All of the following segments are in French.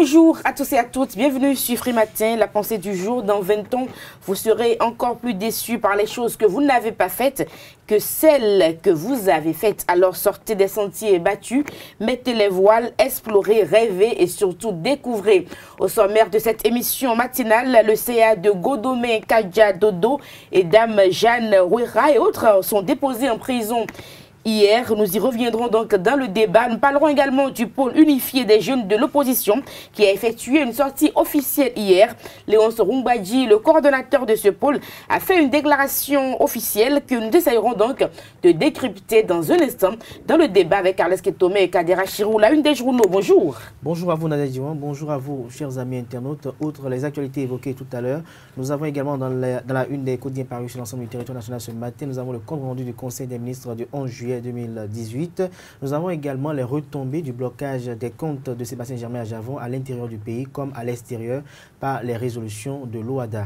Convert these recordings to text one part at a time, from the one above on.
Bonjour à tous et à toutes, bienvenue sur Free Matin, la pensée du jour. Dans 20 ans, vous serez encore plus déçus par les choses que vous n'avez pas faites que celles que vous avez faites. Alors sortez des sentiers battus, mettez les voiles, explorez, rêvez et surtout découvrez. Au sommaire de cette émission matinale, le CA de Godomé, Kadja Dodo et Dame Jeanne Ouera et autres sont déposés en prison hier. Nous y reviendrons donc dans le débat. Nous parlerons également du pôle unifié des jeunes de l'opposition qui a effectué une sortie officielle hier. Léonce Rumbadji, le coordonnateur de ce pôle, a fait une déclaration officielle que nous essayerons donc de décrypter dans un instant dans le débat avec Carles Ketomé et Kadera Chirou. La une des journaux, bonjour. Bonjour à vous Nadia Diwan, bonjour à vous chers amis internautes. Outre les actualités évoquées tout à l'heure, nous avons également dans la une des quotidiens parus sur l'ensemble du territoire national ce matin, nous avons le compte rendu du Conseil des ministres du 11 juillet 2018. Nous avons également les retombées du blocage des comptes de Sébastien Germain Ajavon à l'intérieur du pays comme à l'extérieur par les résolutions de l'OADA.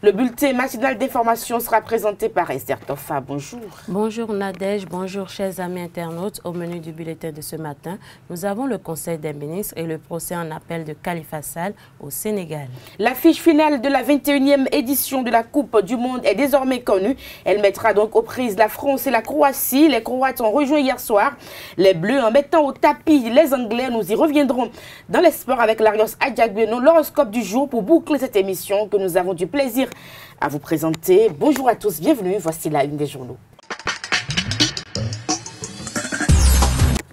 Le bulletin matinal d'information sera présenté par Esther Toffa. Bonjour. Bonjour Nadège, bonjour chers amis internautes. Au menu du bulletin de ce matin, nous avons le Conseil des ministres et le procès en appel de Khalifa Sall au Sénégal. L'affiche finale de la 21e édition de la Coupe du Monde est désormais connue. Elle mettra donc aux prises la France et la Croatie. Les Croates ont rejoint hier soir les Bleus en mettant au tapis les Anglais. Nous y reviendrons dans les sports avec Larios Adjagbeno, l'horoscope du jour pour boucler cette émission que nous avons du plaisir à vous présenter. Bonjour à tous, bienvenue, voici la une des journaux.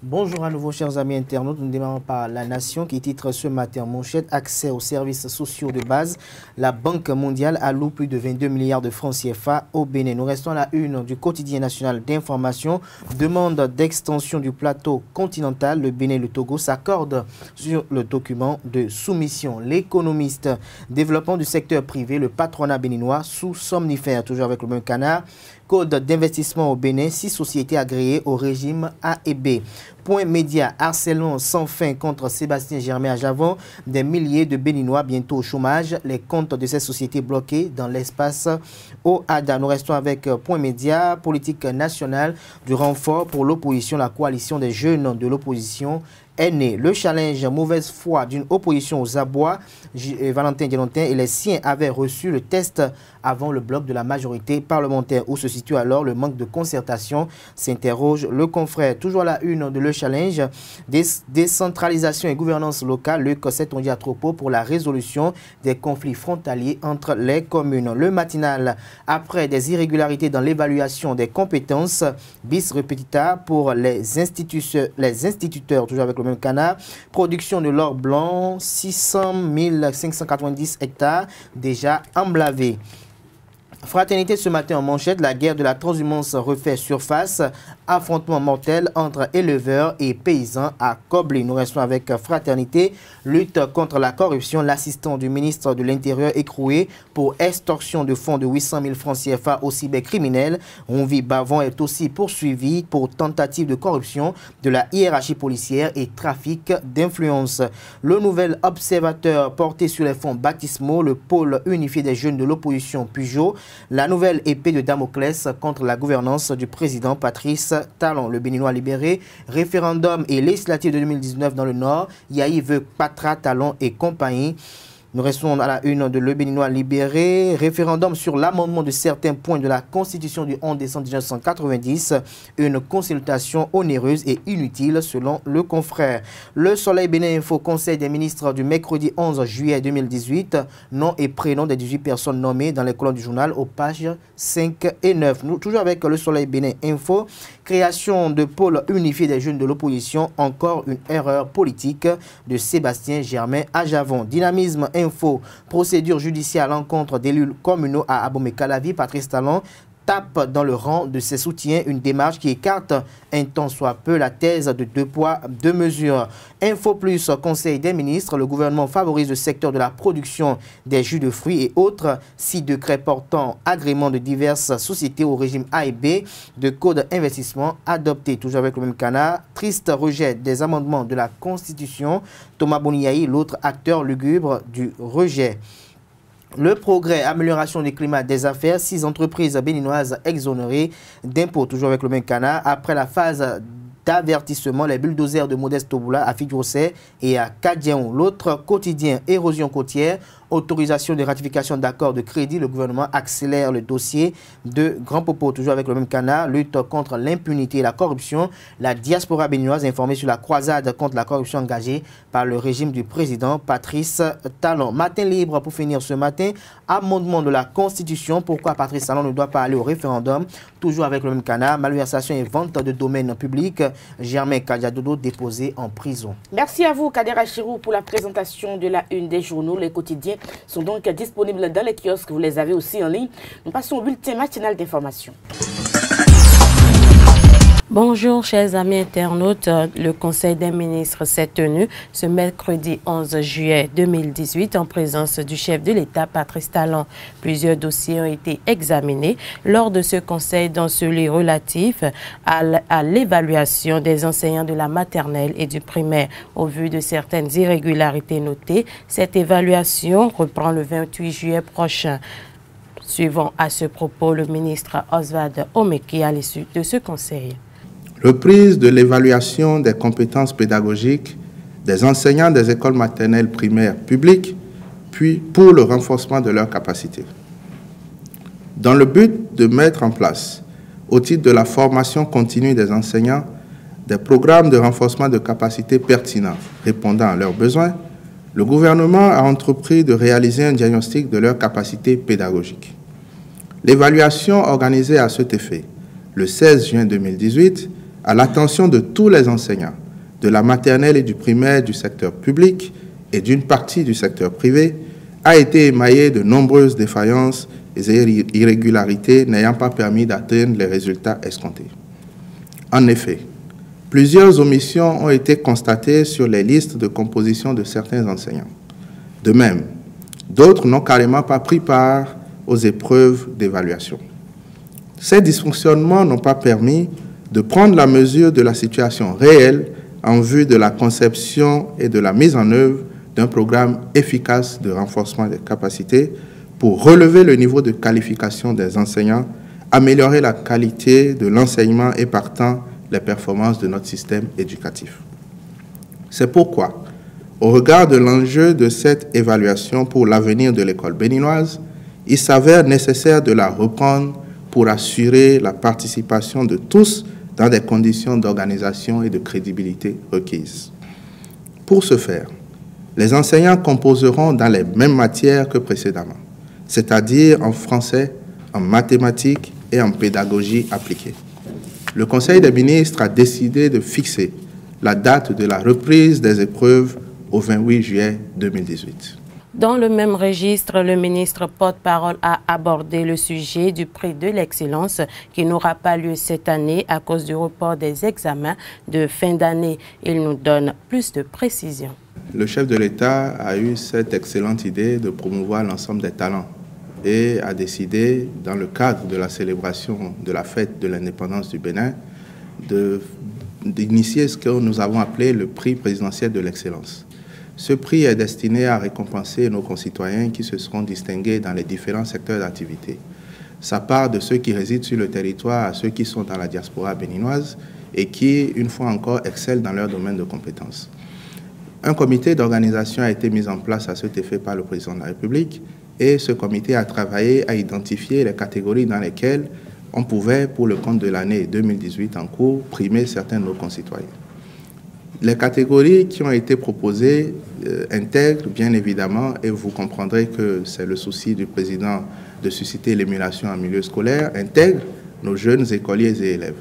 Bonjour à nouveau chers amis internautes, nous démarrons par La Nation qui titre ce matin en manchette: accès aux services sociaux de base. La Banque mondiale alloue plus de 22 milliards de francs CFA au Bénin. Nous restons à la une du quotidien national d'information. Demande d'extension du plateau continental. Le Bénin et le Togo s'accordent sur le document de soumission. L'économiste, développement du secteur privé, le patronat béninois sous somnifère, toujours avec le même canard. Code d'investissement au Bénin, 6 sociétés agréées au régime A et B. Point média, harcèlement sans fin contre Sébastien Germain Ajavon. Des milliers de Béninois bientôt au chômage. Les comptes de ces sociétés bloqués dans l'espace OADA. Nous restons avec Point média, politique nationale du renfort pour l'opposition. La coalition des jeunes de l'opposition est née. Le challenge mauvaise foi d'une opposition aux abois. Valentin Djelontin et les siens avaient reçu le test avant le bloc de la majorité parlementaire. Où se situe alors le manque de concertation, s'interroge le confrère. Toujours à la une de Le Challenge, décentralisation et gouvernance locale. Le COSET, on dit à propos pour la résolution des conflits frontaliers entre les communes. Le matinal, après des irrégularités dans l'évaluation des compétences, bis repetita pour les instituteurs, toujours avec le même canard. Production de l'or blanc, 600 590 hectares déjà emblavés. Fraternité ce matin en manchette, la guerre de la transhumance refait surface. Affrontement mortel entre éleveurs et paysans à Kobli. Nous restons avec Fraternité. Lutte contre la corruption. L'assistant du ministre de l'Intérieur écroué pour extorsion de fonds de 800 000 francs CFA au cybercriminel. Ronvi Bavon est aussi poursuivi pour tentative de corruption de la hiérarchie policière et trafic d'influence. Le nouvel observateur porté sur les fonds baptismaux, le pôle unifié des jeunes de l'opposition Pujol. La nouvelle épée de Damoclès contre la gouvernance du président Patrice Talon. Le Béninois libéré, référendum et législative de 2019 dans le Nord. Yahi veut Patra, Talon et compagnie. Nous restons à la une de Le Béninois libéré. Référendum sur l'amendement de certains points de la Constitution du 11 décembre 1990. Une consultation onéreuse et inutile selon le confrère. Le Soleil Bénin Info, Conseil des ministres du mercredi 11 juillet 2018. Nom et prénom des 18 personnes nommées dans les colonnes du journal aux pages 5 et 9. Nous, toujours avec le Soleil Bénin Info. Création de pôle unifié des jeunes de l'opposition. Encore une erreur politique de Sébastien Germain Ajavon. Dynamisme Info, procédure judiciaire à l'encontre d'élus communaux à Abomey-Calavi. Patrice Talon tape dans le rang de ses soutiens, une démarche qui écarte un tant soit peu la thèse de 2 poids 2 mesures. Info Plus, Conseil des ministres, le gouvernement favorise le secteur de la production des jus de fruits et autres. 6 décrets portant agrément de diverses sociétés au régime A et B de code investissement adoptés. Toujours avec le même canard. Triste rejet des amendements de la Constitution. Thomas Boniaï, l'autre acteur lugubre du rejet. Le progrès, amélioration du climat des affaires, 6 entreprises béninoises exonérées d'impôts, toujours avec le même canard. Après la phase d'avertissement. Les bulldozers de Modeste Toboula à Fidjosé et à Kadiaon. L'autre quotidien, érosion côtière, autorisation de ratification d'accords de crédit. Le gouvernement accélère le dossier de Grand Popo, toujours avec le même canard. Lutte contre l'impunité et la corruption. La diaspora béninoise informée sur la croisade contre la corruption engagée par le régime du président Patrice Talon. Matin libre pour finir ce matin. Amendement de la Constitution. Pourquoi Patrice Talon ne doit pas aller au référendum? Toujours avec le même canard. Malversation et vente de domaines publics. Germain Kadiadodo déposé en prison. Merci à vous, Kader Achirou, pour la présentation de la une des journaux. Les quotidiens sont donc disponibles dans les kiosques. Vous les avez aussi en ligne. Nous passons au bulletin matinal d'information. Bonjour chers amis internautes, le Conseil des ministres s'est tenu ce mercredi 11 juillet 2018 en présence du chef de l'État Patrice Talon. Plusieurs dossiers ont été examinés lors de ce conseil, dont celui relatif à l'évaluation des enseignants de la maternelle et du primaire. Au vu de certaines irrégularités notées, cette évaluation reprend le 28 juillet prochain. Suivons à ce propos le ministre Oswald Omeki à l'issue de ce conseil. Reprise de l'évaluation des compétences pédagogiques des enseignants des écoles maternelles primaires publiques, puis pour le renforcement de leurs capacités. Dans le but de mettre en place, au titre de la formation continue des enseignants, des programmes de renforcement de capacités pertinents répondant à leurs besoins, le gouvernement a entrepris de réaliser un diagnostic de leurs capacités pédagogiques. L'évaluation organisée à cet effet, le 16 juin 2018, à l'attention de tous les enseignants, de la maternelle et du primaire du secteur public et d'une partie du secteur privé, a été émaillée de nombreuses défaillances et irrégularités n'ayant pas permis d'atteindre les résultats escomptés. En effet, plusieurs omissions ont été constatées sur les listes de composition de certains enseignants. De même, d'autres n'ont carrément pas pris part aux épreuves d'évaluation. Ces dysfonctionnements n'ont pas permis de prendre la mesure de la situation réelle en vue de la conception et de la mise en œuvre d'un programme efficace de renforcement des capacités pour relever le niveau de qualification des enseignants, améliorer la qualité de l'enseignement et partant les performances de notre système éducatif. C'est pourquoi, au regard de l'enjeu de cette évaluation pour l'avenir de l'école béninoise, il s'avère nécessaire de la reprendre pour assurer la participation de tous dans des conditions d'organisation et de crédibilité requises. Pour ce faire, les enseignants composeront dans les mêmes matières que précédemment, c'est-à-dire en français, en mathématiques et en pédagogie appliquée. Le Conseil des ministres a décidé de fixer la date de la reprise des épreuves au 28 juillet 2018. Dans le même registre, le ministre porte-parole a abordé le sujet du prix de l'excellence qui n'aura pas lieu cette année à cause du report des examens de fin d'année. Il nous donne plus de précisions. Le chef de l'État a eu cette excellente idée de promouvoir l'ensemble des talents et a décidé, dans le cadre de la célébration de la fête de l'indépendance du Bénin, d'initier ce que nous avons appelé le prix présidentiel de l'excellence. Ce prix est destiné à récompenser nos concitoyens qui se seront distingués dans les différents secteurs d'activité. Ça part de ceux qui résident sur le territoire à ceux qui sont dans la diaspora béninoise et qui, une fois encore, excellent dans leur domaine de compétences. Un comité d'organisation a été mis en place à cet effet par le président de la République et ce comité a travaillé à identifier les catégories dans lesquelles on pouvait, pour le compte de l'année 2018 en cours, primer certains de nos concitoyens. Les catégories qui ont été proposées intègrent bien évidemment, et vous comprendrez que c'est le souci du président de susciter l'émulation en milieu scolaire, intègrent nos jeunes écoliers et élèves.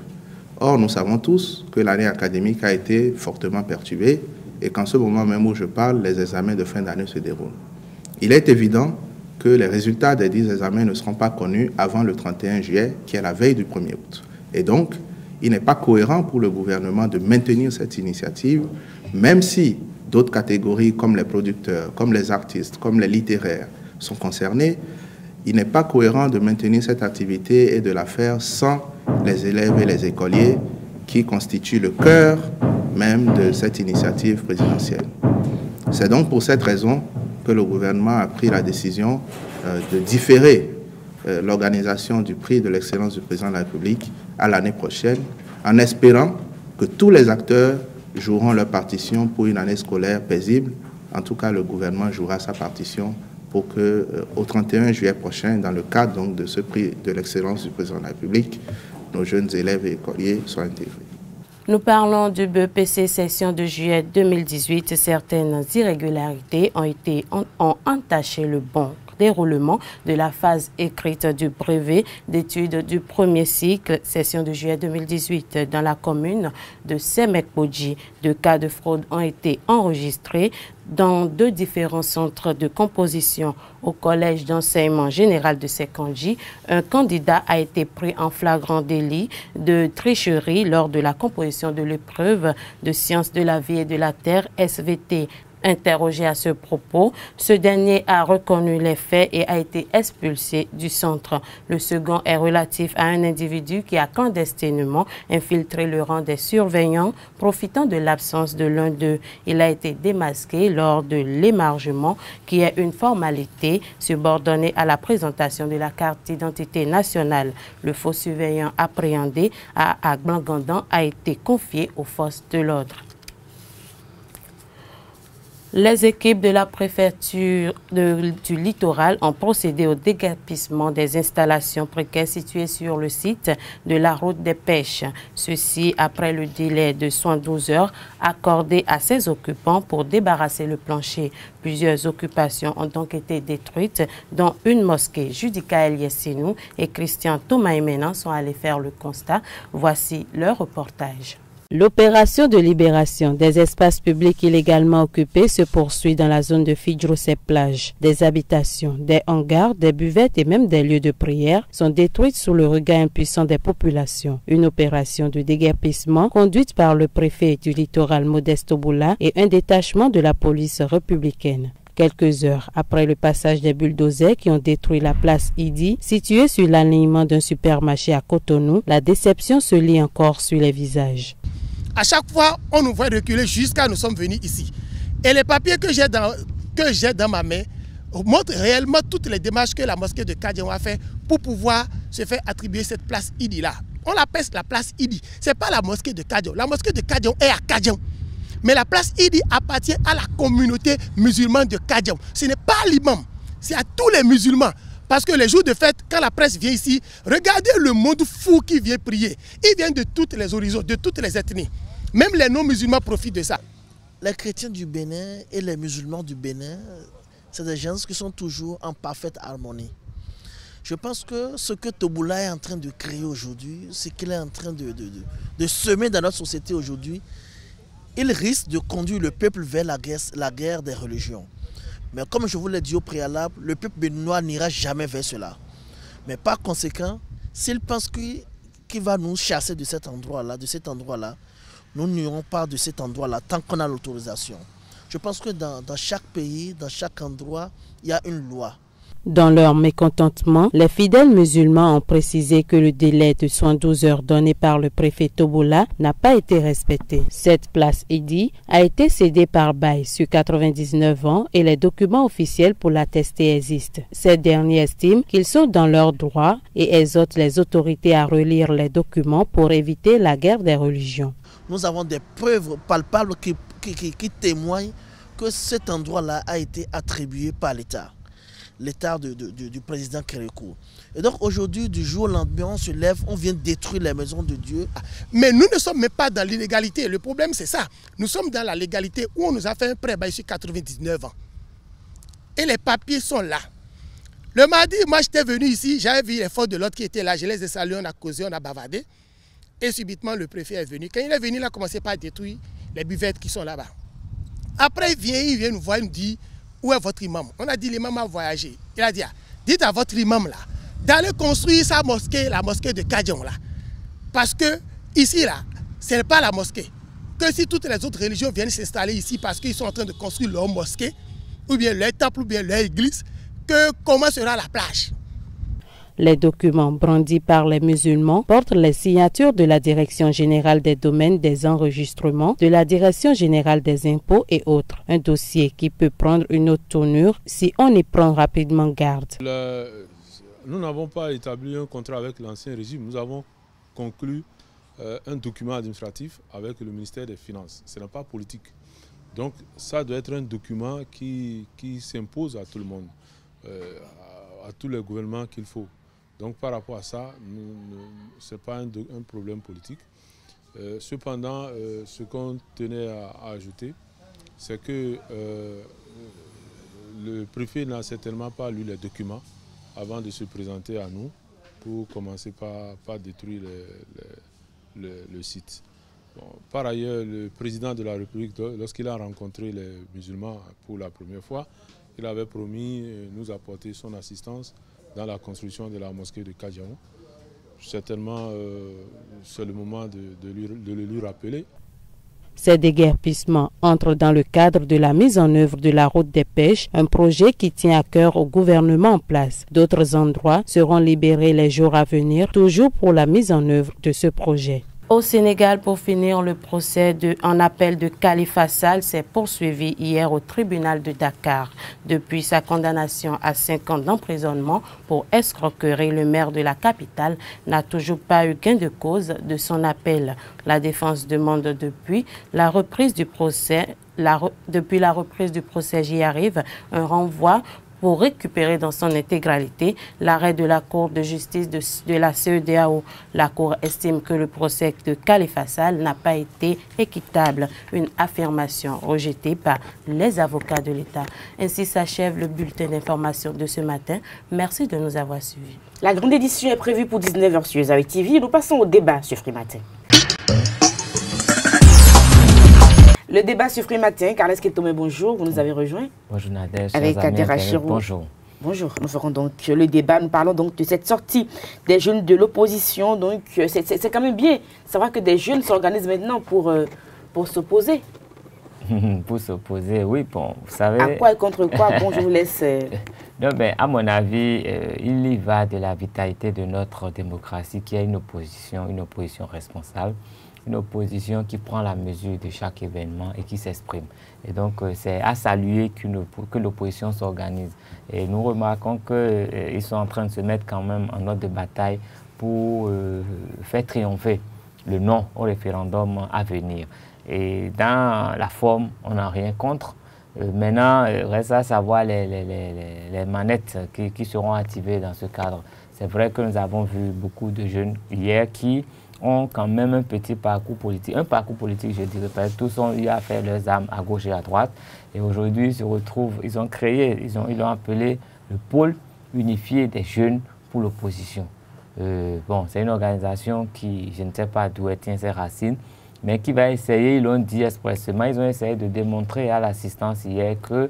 Or, nous savons tous que l'année académique a été fortement perturbée et qu'en ce moment même où je parle, les examens de fin d'année se déroulent. Il est évident que les résultats des 10 examens ne seront pas connus avant le 31 juillet, qui est la veille du 1er août. Et donc, il n'est pas cohérent pour le gouvernement de maintenir cette initiative, même si d'autres catégories comme les producteurs, comme les artistes, comme les littéraires sont concernés. Il n'est pas cohérent de maintenir cette activité et de la faire sans les élèves et les écoliers qui constituent le cœur même de cette initiative présidentielle. C'est donc pour cette raison que le gouvernement a pris la décision de différer l'organisation du prix de l'excellence du président de la République à l'année prochaine, en espérant que tous les acteurs joueront leur partition pour une année scolaire paisible. En tout cas, le gouvernement jouera sa partition pour qu'au 31 juillet prochain, dans le cadre donc, de ce prix de l'excellence du président de la République, nos jeunes élèves et écoliers soient intégrés. Nous parlons du BEPC session de juillet 2018. Certaines irrégularités ont entaché le bon déroulement de la phase écrite du brevet d'études du premier cycle, session de juillet 2018. Dans la commune de Semekbodji, 2 cas de fraude ont été enregistrés dans 2 différents centres de composition. Au collège d'enseignement général de Sekandji, un candidat a été pris en flagrant délit de tricherie lors de la composition de l'épreuve de sciences de la vie et de la terre SVT. Interrogé à ce propos, ce dernier a reconnu les faits et a été expulsé du centre. Le second est relatif à un individu qui a clandestinement infiltré le rang des surveillants, profitant de l'absence de l'un d'eux. Il a été démasqué lors de l'émargement, qui est une formalité subordonnée à la présentation de la carte d'identité nationale. Le faux surveillant appréhendé à Agbangandan a été confié aux forces de l'ordre. Les équipes de la préfecture du littoral ont procédé au déguerpissement des installations précaires situées sur le site de la route des pêches. Ceci après le délai de 112 heures accordé à ses occupants pour débarrasser le plancher. Plusieurs occupations ont donc été détruites, dont une mosquée. Judika Eliessinou et Christian Thomas Emenan sont allés faire le constat. Voici leur reportage. L'opération de libération des espaces publics illégalement occupés se poursuit dans la zone de Fidjro-Plage. Des habitations, des hangars, des buvettes et même des lieux de prière sont détruites sous le regard impuissant des populations. Une opération de déguerpissement conduite par le préfet du littoral Modeste Oboula et un détachement de la police républicaine. Quelques heures après le passage des bulldozers qui ont détruit la place Idi, située sur l'alignement d'un supermarché à Cotonou, la déception se lit encore sur les visages. À chaque fois, on nous voit reculer jusqu'à nous sommes venus ici. Et les papiers que j'ai dans ma main montrent réellement toutes les démarches que la mosquée de Kadion a fait pour pouvoir se faire attribuer cette place Idi-là. On l'appelle la place Idi. Ce n'est pas la mosquée de Kadion. La mosquée de Kadion est à Kadion. Mais la place Idi appartient à la communauté musulmane de Kadion. Ce n'est pas l'imam, c'est à tous les musulmans. Parce que les jours de fête, quand la presse vient ici, regardez le monde fou qui vient prier. Ils viennent de tous les horizons, de toutes les ethnies. Même les non-musulmans profitent de ça. Les chrétiens du Bénin et les musulmans du Bénin, c'est des gens qui sont toujours en parfaite harmonie. Je pense que ce que Toboula est en train de créer aujourd'hui, ce qu'il est en train de semer dans notre société aujourd'hui, il risque de conduire le peuple vers la guerre des religions. Mais comme je vous l'ai dit au préalable, le peuple béninois n'ira jamais vers cela. Mais par conséquent, s'il pense qu'il va nous chasser de cet endroit-là, nous n'irons pas de cet endroit-là tant qu'on a l'autorisation. Je pense que dans chaque pays, dans chaque endroit, il y a une loi. Dans leur mécontentement, les fidèles musulmans ont précisé que le délai de 112 heures donné par le préfet Toboula n'a pas été respecté. Cette place Idi a été cédée par Baye sur 99 ans et les documents officiels pour l'attester existent. Ces derniers estiment qu'ils sont dans leurs droits et exhortent les autorités à relire les documents pour éviter la guerre des religions. Nous avons des preuves palpables qui témoignent que cet endroit-là a été attribué par l'État. L'État du président Kérékou. Et donc aujourd'hui, du jour au lendemain, on se lève, on vient détruire les maisons de Dieu. Mais nous ne sommes même pas dans l'illégalité. Le problème, c'est ça. Nous sommes dans la légalité où on nous a fait un prêt ici 99 ans. Et les papiers sont là. Le mardi, moi, j'étais venu ici, j'avais vu les forces de l'autre qui étaient là. Je les ai salués, on a causé, on a bavardé. Et subitement, le préfet est venu. Quand il est venu, il a commencé par détruire les buvettes qui sont là-bas. Après, il vient nous voir, il nous dit: où est votre imam? On a dit l'imam a voyagé. Il a dit: dites à votre imam là d'aller construire sa mosquée, la mosquée de Kadion là. Parce que ici là, ce n'est pas la mosquée. Que si toutes les autres religions viennent s'installer ici parce qu'ils sont en train de construire leur mosquée, ou bien leur temple, ou bien leur église, comment sera la plage? Les documents brandis par les musulmans portent les signatures de la Direction générale des domaines des enregistrements, de la Direction générale des impôts et autres. Un dossier qui peut prendre une autre tournure si on y prend rapidement garde. Nous n'avons pas établi un contrat avec l'ancien régime. Nous avons conclu un document administratif avec le ministère des Finances. Ce n'est pas politique. Donc ça doit être un document qui s'impose à tout le monde, à tous les gouvernements qu'il faut. Donc par rapport à ça, ce n'est pas un problème politique. Cependant, ce qu'on tenait à ajouter, c'est que le préfet n'a certainement pas lu les documents avant de se présenter à nous pour commencer par détruire le site. Bon, par ailleurs, le président de la République, lorsqu'il a rencontré les musulmans pour la première fois, il avait promis nous apporter son assistance dans la construction de la mosquée de Kadiaou. Certainement, c'est le moment de le lui rappeler. Ces déguerpissements entrent dans le cadre de la mise en œuvre de la route des pêches, un projet qui tient à cœur au gouvernement en place. D'autres endroits seront libérés les jours à venir, toujours pour la mise en œuvre de ce projet. Au Sénégal, pour finir, le procès en appel de Khalifa Sall s'est poursuivi hier au tribunal de Dakar. Depuis sa condamnation à 5 ans d'emprisonnement pour escroquerie, le maire de la capitale n'a toujours pas eu gain de cause de son appel. La défense demande depuis la reprise du procès, j'y arrive, un renvoi pour récupérer dans son intégralité l'arrêt de la Cour de justice de la CEDEAO. La Cour estime que le procès de Khalifa Sall n'a pas été équitable, une affirmation rejetée par les avocats de l'État. Ainsi s'achève le bulletin d'information de ce matin. Merci de nous avoir suivis. La grande édition est prévue pour 19h sur Zawi TV. Nous passons au débat sur Free Matin. Le débat sur Free Matin, Carles Ketome, bonjour, vous nous avez rejoint. Bonjour Nader, avec Kader Achirou. Bonjour. Bonjour, nous ferons donc le débat, nous parlons donc de cette sortie des jeunes de l'opposition. Donc c'est quand même bien de savoir que des jeunes s'organisent maintenant pour s'opposer. Pour s'opposer, oui, bon, vous savez... À quoi et contre quoi? Bon, je vous laisse... Non, ben, à mon avis, il y va de la vitalité de notre démocratie qui est une opposition responsable. Une opposition qui prend la mesure de chaque événement et qui s'exprime. Et donc, c'est à saluer que l'opposition s'organise. Et nous remarquons qu'ils sont en train de se mettre quand même en ordre de bataille pour faire triompher le non au référendum à venir. Et dans la forme, on n'a rien contre. Maintenant, reste à savoir les manettes qui seront activées dans ce cadre. C'est vrai que nous avons vu beaucoup de jeunes hier qui ont quand même un petit parcours politique. Un parcours politique, je dirais pas. Tous ont eu à faire leurs armes à gauche et à droite. Et aujourd'hui, ils se retrouvent, ils ont créé, ils l'ont appelé le pôle unifié des jeunes pour l'opposition. Bon, c'est une organisation qui, je ne sais pas d'où elle tient ses racines, mais qui va essayer, ils l'ont dit expressément, ils ont essayé de démontrer à l'assistance hier que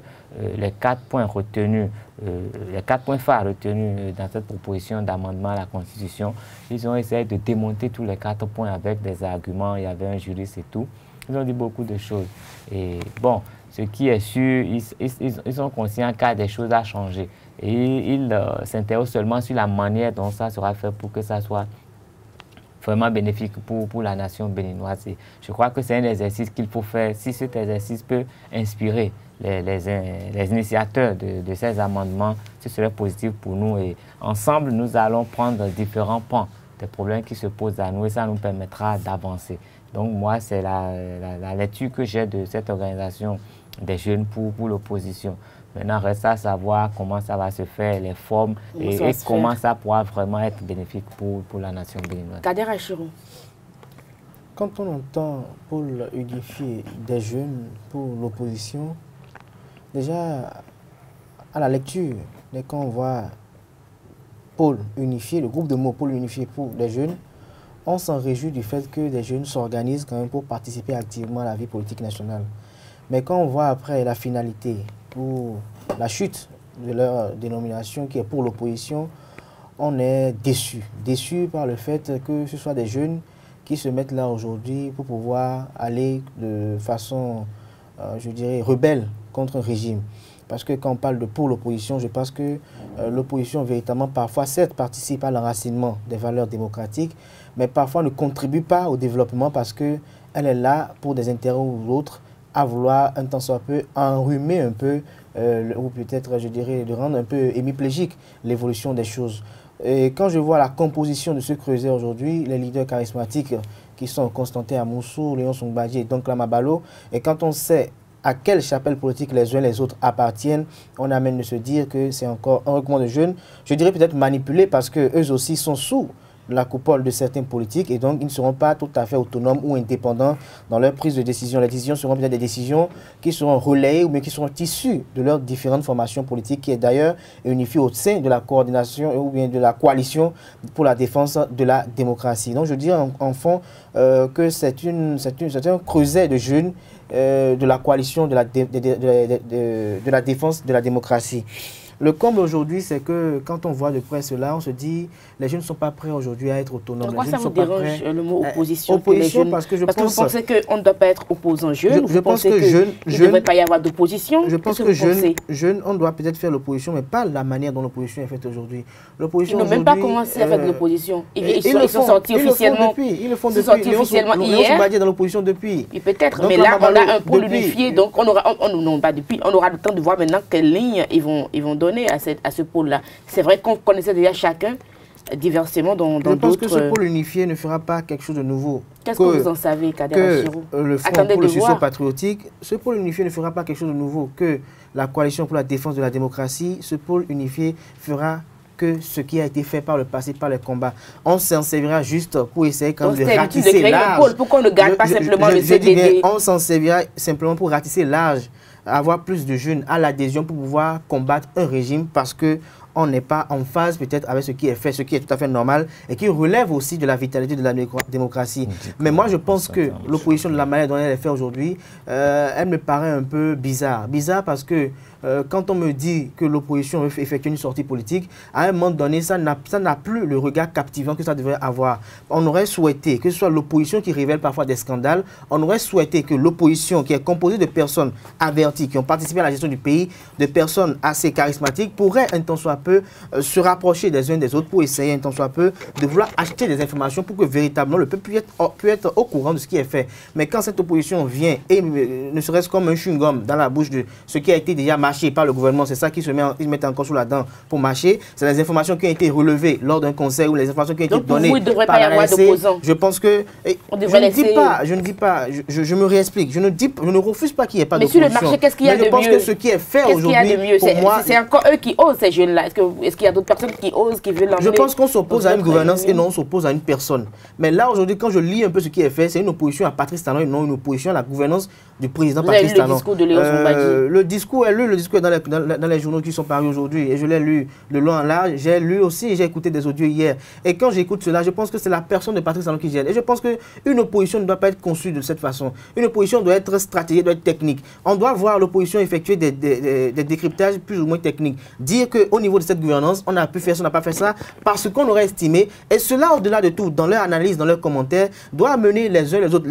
les 4 points retenus, les 4 points phares retenus dans cette proposition d'amendement à la Constitution, ils ont essayé de démonter tous les 4 points avec des arguments, il y avait un juriste et tout. Ils ont dit beaucoup de choses. Et bon, ce qui est sûr, ils sont conscients qu'il y a des choses à changer. Et ils s'interrogent seulement sur la manière dont ça sera fait pour que ça soit vraiment bénéfique pour la nation béninoise. Et je crois que c'est un exercice qu'il faut faire. Si cet exercice peut inspirer les initiateurs de ces amendements, ce serait positif pour nous. Et ensemble, nous allons prendre différents pans des problèmes qui se posent à nous et ça nous permettra d'avancer. Donc moi, c'est la lecture que j'ai de cette organisation des jeunes pour l'opposition. Maintenant, reste à savoir comment ça va se faire, les formes et comment ça pourra vraiment être bénéfique pour la nation béninoise. Kader Achirou. Quand on entend pôle unifié des jeunes pour l'opposition, déjà à la lecture, dès qu'on voit pôle unifié, le groupe de mots pôle unifié pour les jeunes, on s'en réjouit du fait que des jeunes s'organisent quand même pour participer activement à la vie politique nationale. Mais quand on voit après la finalité, pour la chute de leur dénomination qui est pour l'opposition, on est déçu. Déçu par le fait que ce soit des jeunes qui se mettent là aujourd'hui pour pouvoir aller de façon, je dirais, rebelle contre un régime. Parce que quand on parle de pour l'opposition, je pense que l'opposition véritablement parfois, certes, participe à l'enracinement des valeurs démocratiques, mais parfois ne contribue pas au développement parce qu'elle est là pour des intérêts ou d'autres, à vouloir un temps soit peu enrhumer un peu, ou peut-être, je dirais, de rendre un peu hémiplégique l'évolution des choses. Et quand je vois la composition de ce creuset aujourd'hui, les leaders charismatiques qui sont Constantin Amoussou, Léon Songbadji et donc Lamabalo. Et quand on sait à quelle chapelle politique les uns et les autres appartiennent, on amène de se dire que c'est encore un regroupement de jeunes, je dirais peut-être manipulés parce qu'eux aussi sont sous la coupole de certains politiques et donc ils ne seront pas tout à fait autonomes ou indépendants dans leur prise de décision. Les décisions seront peut-être des décisions qui seront relayées ou bien qui seront issues de leurs différentes formations politiques qui est d'ailleurs unifiée au sein de la coordination ou bien de la coalition pour la défense de la démocratie. Donc je dis en fond que c'est un creuset de jeunes de la coalition de la défense de la démocratie. Le comble aujourd'hui, c'est que quand on voit de près cela, on se dit les jeunes ne sont pas prêts aujourd'hui à être autonomes. Pourquoi ça vous dérange le mot opposition? Opposition parce que vous pensez qu'on ne doit pas être opposant jeune? Je pense que jeune, il ne devrait pas y avoir d'opposition? Je pense que jeune, on doit peut-être faire l'opposition, mais pas la manière dont l'opposition est faite aujourd'hui. Ils n'ont même pas commencé à faire de l'opposition. Ils sont sortis officiellement. Ils le font depuis. Ils sont dans l'opposition depuis. Peut-être, mais là, on a un pôle unifié, donc on aura le temps de voir maintenant quelles lignes ils vont donner à ce pôle-là. C'est vrai qu'on connaissait déjà chacun diversement dans d'autres... Je pense que ce pôle unifié ne fera pas quelque chose de nouveau. Qu'est-ce que vous en savez, Kader Achirou? Le Front pour le sursaut patriotique, ce pôle unifié ne fera pas quelque chose de nouveau. Que la coalition pour la défense de la démocratie, ce pôle unifié fera que ce qui a été fait par le passé, par les combats. On s'en servira juste pour essayer quand même de ratisser large. Pourquoi on ne garde pas simplement le CDD? On s'en servira simplement pour ratisser large, avoir plus de jeunes à l'adhésion pour pouvoir combattre un régime parce que on n'est pas en phase peut-être avec ce qui est fait, ce qui est tout à fait normal et qui relève aussi de la vitalité de la démocratie. Mais moi, je pense que l'opposition de la manière dont elle est faite aujourd'hui, elle me paraît un peu bizarre. Bizarre parce que quand on me dit que l'opposition effectue une sortie politique, à un moment donné, ça n'a plus le regard captivant que ça devrait avoir. On aurait souhaité que ce soit l'opposition qui révèle parfois des scandales. On aurait souhaité que l'opposition, qui est composée de personnes averties, qui ont participé à la gestion du pays, de personnes assez charismatiques, pourrait un tant soit peu se rapprocher des uns des autres pour essayer un tant soit peu de vouloir acheter des informations pour que véritablement le peuple puisse être au courant de ce qui est fait. Mais quand cette opposition vient et ne serait-ce comme un chewing-gum dans la bouche de ce qui a été déjà par le gouvernement, c'est ça qui se met encore sous la dent pour mâcher. C'est les informations qui ont été relevées lors d'un conseil ou les informations qui ont été données par la RSC. Je pense que je ne dis pas, je me réexplique. Je ne refuse pas qu'il n'y ait pas d'opposition. Mais sur le marché, qu'est-ce qu'il y a de mieux? Je pense que ce qui est fait aujourd'hui, pour moi, c'est encore eux qui osent, ces jeunes-là. Est-ce qu'il y a d'autres personnes qui osent, qui veulent l'emmener? Je pense qu'on s'oppose à une gouvernance et non on s'oppose à une personne. Mais là aujourd'hui, quand je lis un peu ce qui est fait, c'est une opposition à Patrice Talon et non une opposition à la gouvernance du président Patrice Talon. Le discours de Léon Songbadji. Le discours est dans les journaux qui sont parus aujourd'hui et je l'ai lu de long en large. J'ai lu aussi et j'ai écouté des audios hier. Et quand j'écoute cela, je pense que c'est la personne de Patrice Talon qui gère. Et je pense qu'une opposition ne doit pas être conçue de cette façon. Une opposition doit être stratégique, doit être technique. On doit voir l'opposition effectuer des décryptages plus ou moins techniques. Dire qu'au niveau de cette gouvernance, on a pu faire ça, on n'a pas fait ça, parce qu'on aurait estimé. Et cela, au-delà de tout, dans leur analyse, dans leurs commentaires, doit amener les uns les autres,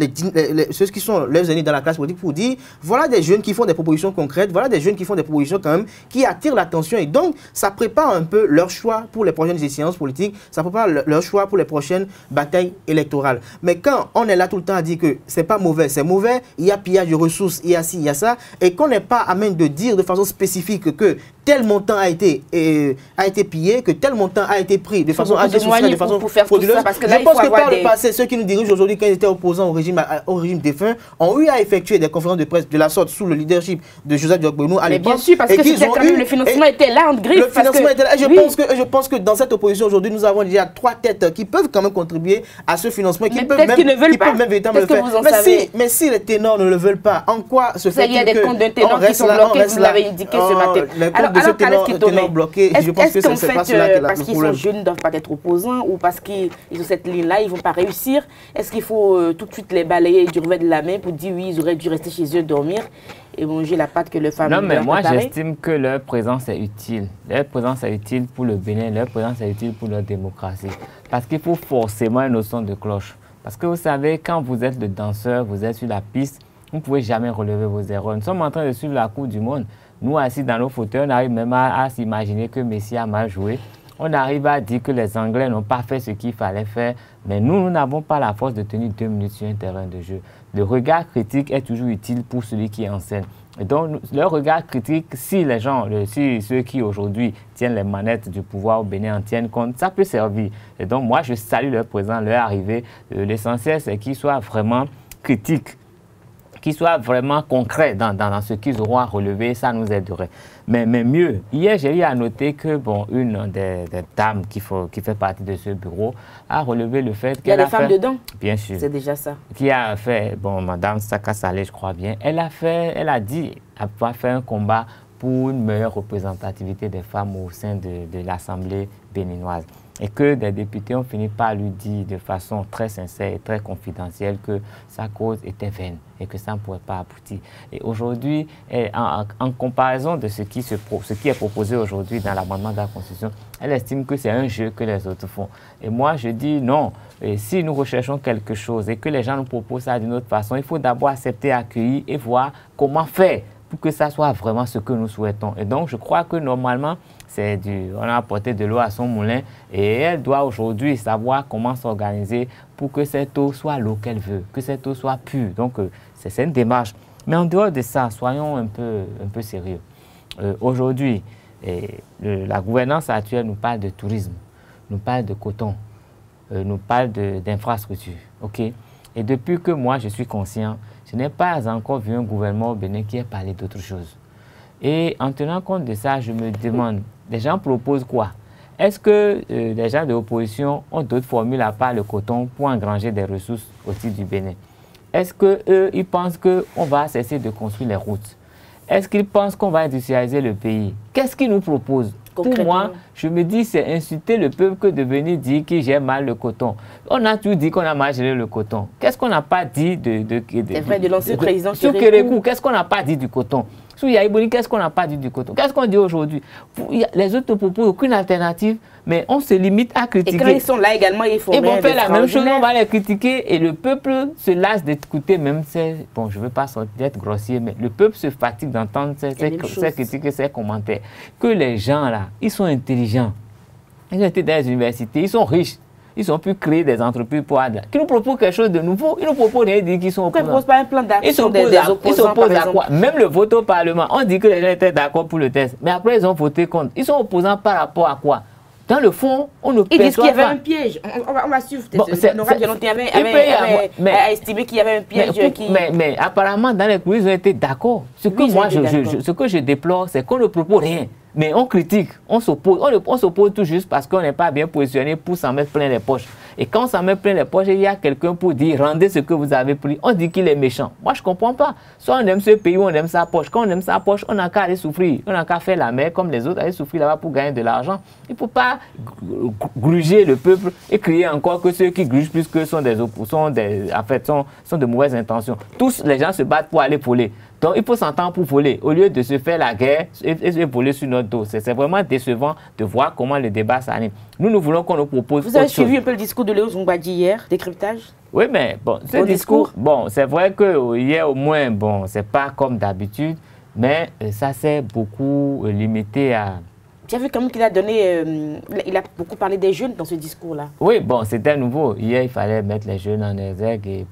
ceux qui sont leurs aînés dans la classe politique, pour dire, voilà des jeunes qui font des propositions concrètes, voilà des jeunes qui font des propositions quand même, qui attirent l'attention. Et donc, ça prépare un peu leur choix pour les prochaines échéances politiques, ça prépare leur choix pour les prochaines batailles électorales. Mais quand on est là tout le temps à dire que c'est pas mauvais, c'est mauvais, il y a pillage de ressources, il y a ci, il y a ça, et qu'on n'est pas à même de dire de façon spécifique que tel montant a été pillé, que tel montant a été pris de façon frauduleuse. Je pense que par le passé, ceux qui nous dirigent aujourd'hui, quand ils étaient opposants au régime défunt, ont eu à effectuer des conférences de presse de la sorte sous le leadership de Joseph Diokbenou à l'époque. Bien sûr, parce que le financement était là en griffe. Le financement était là. Je pense que dans cette opposition aujourd'hui, nous avons déjà 3 têtes qui peuvent quand même contribuer à ce financement, qui peuvent même véritablement le faire. Mais si les ténors ne le veulent pas, en quoi se fait-il que... Il y a des comptes d'un ténor qui sont bloqués, vous l'avez indiqué ce matin. Alors, est-ce qu'en fait, parce qu'ils sont jeunes, ne doivent pas être opposants ou parce qu'ils ont cette ligne-là, ils ne vont pas réussir? Est-ce qu'il faut tout de suite les balayer du revers de la main pour dire oui, ils auraient dû rester chez eux, dormir et manger la pâte que le famille leur préparait? Non, mais moi, j'estime que leur présence est utile. Leur présence est utile pour le Bénin, leur présence est utile pour leur démocratie. Parce qu'il faut forcément une notion de cloche. Parce que vous savez, quand vous êtes le danseur, vous êtes sur la piste, vous ne pouvez jamais relever vos erreurs. Nous sommes en train de suivre la Coupe du Monde. Nous, assis dans nos fauteuils, on arrive même à s'imaginer que Messi a mal joué. On arrive à dire que les Anglais n'ont pas fait ce qu'il fallait faire. Mais nous n'avons pas la force de tenir 2 minutes sur un terrain de jeu. Le regard critique est toujours utile pour celui qui est en scène. Et donc, leur regard critique, si les gens, si ceux qui aujourd'hui tiennent les manettes du pouvoir au Bénin en tiennent compte, ça peut servir. Et donc, moi, je salue leur présence, leur arrivée. L'essentiel, c'est qu'ils soient vraiment critiques, qu'ils soient vraiment concrets dans ce qu'ils auront à relever, ça nous aiderait. Mais mieux, hier, j'ai eu à noter que une des dames qui fait partie de ce bureau a relevé le fait qu'elle a fait... Il y a des femmes dedans? Bien sûr. C'est déjà ça. Qui a fait, Madame Saka Saleh, je crois bien, elle a dit avoir fait un combat pour une meilleure représentativité des femmes au sein de l'Assemblée béninoise. Et que des députés ont fini par lui dire de façon très sincère et très confidentielle que sa cause était vaine et que ça ne pourrait pas aboutir. Et aujourd'hui, en comparaison de ce qui est proposé aujourd'hui dans l'amendement de la Constitution, elle estime que c'est un jeu que les autres font. Et moi, je dis non. Et si nous recherchons quelque chose et que les gens nous proposent ça d'une autre façon, il faut d'abord accepter, accueillir et voir comment faire pour que ça soit vraiment ce que nous souhaitons. Et donc, je crois que normalement, on a apporté de l'eau à son moulin et elle doit aujourd'hui savoir comment s'organiser pour que cette eau soit l'eau qu'elle veut, que cette eau soit pure. Donc, c'est une démarche. Mais en dehors de ça, soyons un peu sérieux. Aujourd'hui, la gouvernance actuelle nous parle de tourisme, nous parle de coton, nous parle d'infrastructures. Okay? Et depuis que moi, je suis conscient, je n'ai pas encore vu un gouvernement au Bénin qui ait parlé d'autre chose. Et en tenant compte de ça, je me demande, les gens proposent quoi? Est-ce que les gens de l'opposition ont d'autres formules à part le coton pour engranger des ressources au titre du Bénin? Est-ce qu'eux, ils pensent qu'on va cesser de construire les routes? Est-ce qu'ils pensent qu'on va industrialiser le pays? Qu'est-ce qu'ils nous proposent? Pour moi, je me dis, c'est insulter le peuple que de venir dire que j'ai mal le coton. On a toujours dit qu'on a mal géré le coton. Qu'est-ce qu'on n'a pas dit de l'ancien président sur Kérékou? Qu'est-ce qu'on n'a pas dit du coton? Sous Yaïbouni, qu'est-ce qu'on n'a pas dit du coton? Qu'est-ce qu'on dit aujourd'hui? Les autres ne proposent aucune alternative, mais on se limite à critiquer. Et quand ils sont là également, ils font vont faire la même chose, on va les critiquer et le peuple se lasse d'écouter même ces... Bon, je ne veux pas être grossier, mais le peuple se fatigue d'entendre ces critiques et ces commentaires. Que les gens là, ils sont intelligents. Ils ont été dans les universités, ils sont riches. Ils ont pu créer des entreprises pour Adla. Qui nous proposent quelque chose de nouveau. Ils nous proposent rien dire qu'ils sont opposants. Ils ne proposent pas un plan d'action des opposants. Ils s'opposent à quoi? Même le vote au Parlement, on dit que les gens étaient d'accord pour le test. Mais après, ils ont voté contre. Ils sont opposants par rapport à quoi? Dans le fond, on ne perçoit pas. Ils disent qu'il y avait un piège. On va suivre. A estimé qu'il y avait un piège. Mais apparemment, dans les coulisses, ils ont été d'accord. Ce que je déplore, c'est qu'on ne propose rien. Mais on critique, on s'oppose tout juste parce qu'on n'est pas bien positionné pour s'en mettre plein les poches. Et quand on s'en met plein les poches, il y a quelqu'un pour dire rendez ce que vous avez pris. On dit qu'il est méchant. Moi, je ne comprends pas. Soit on aime ce pays ou on aime sa poche. Quand on aime sa poche, on n'a qu'à aller souffrir. On n'a qu'à faire la mer comme les autres, aller souffrir là-bas pour gagner de l'argent. Il ne faut pas gruger le peuple et crier encore que ceux qui grugent plus que sont de mauvaises intentions. Tous les gens se battent pour aller voler. Donc, il faut s'entendre pour voler, au lieu de se faire la guerre et voler sur notre dos. C'est vraiment décevant de voir comment le débat s'anime. Nous voulons qu'on nous propose. Vous avez suivi un peu le discours de Léo Zoumbadji hier, décryptage? Oui, mais bon, ce discours, c'est vrai que hier au moins, c'est pas comme d'habitude, mais ça s'est beaucoup limité à... J'ai vu quand même qu'il a donné, il a beaucoup parlé des jeunes dans ce discours-là. Oui, c'était nouveau. Hier, il fallait mettre les jeunes en exergue. Et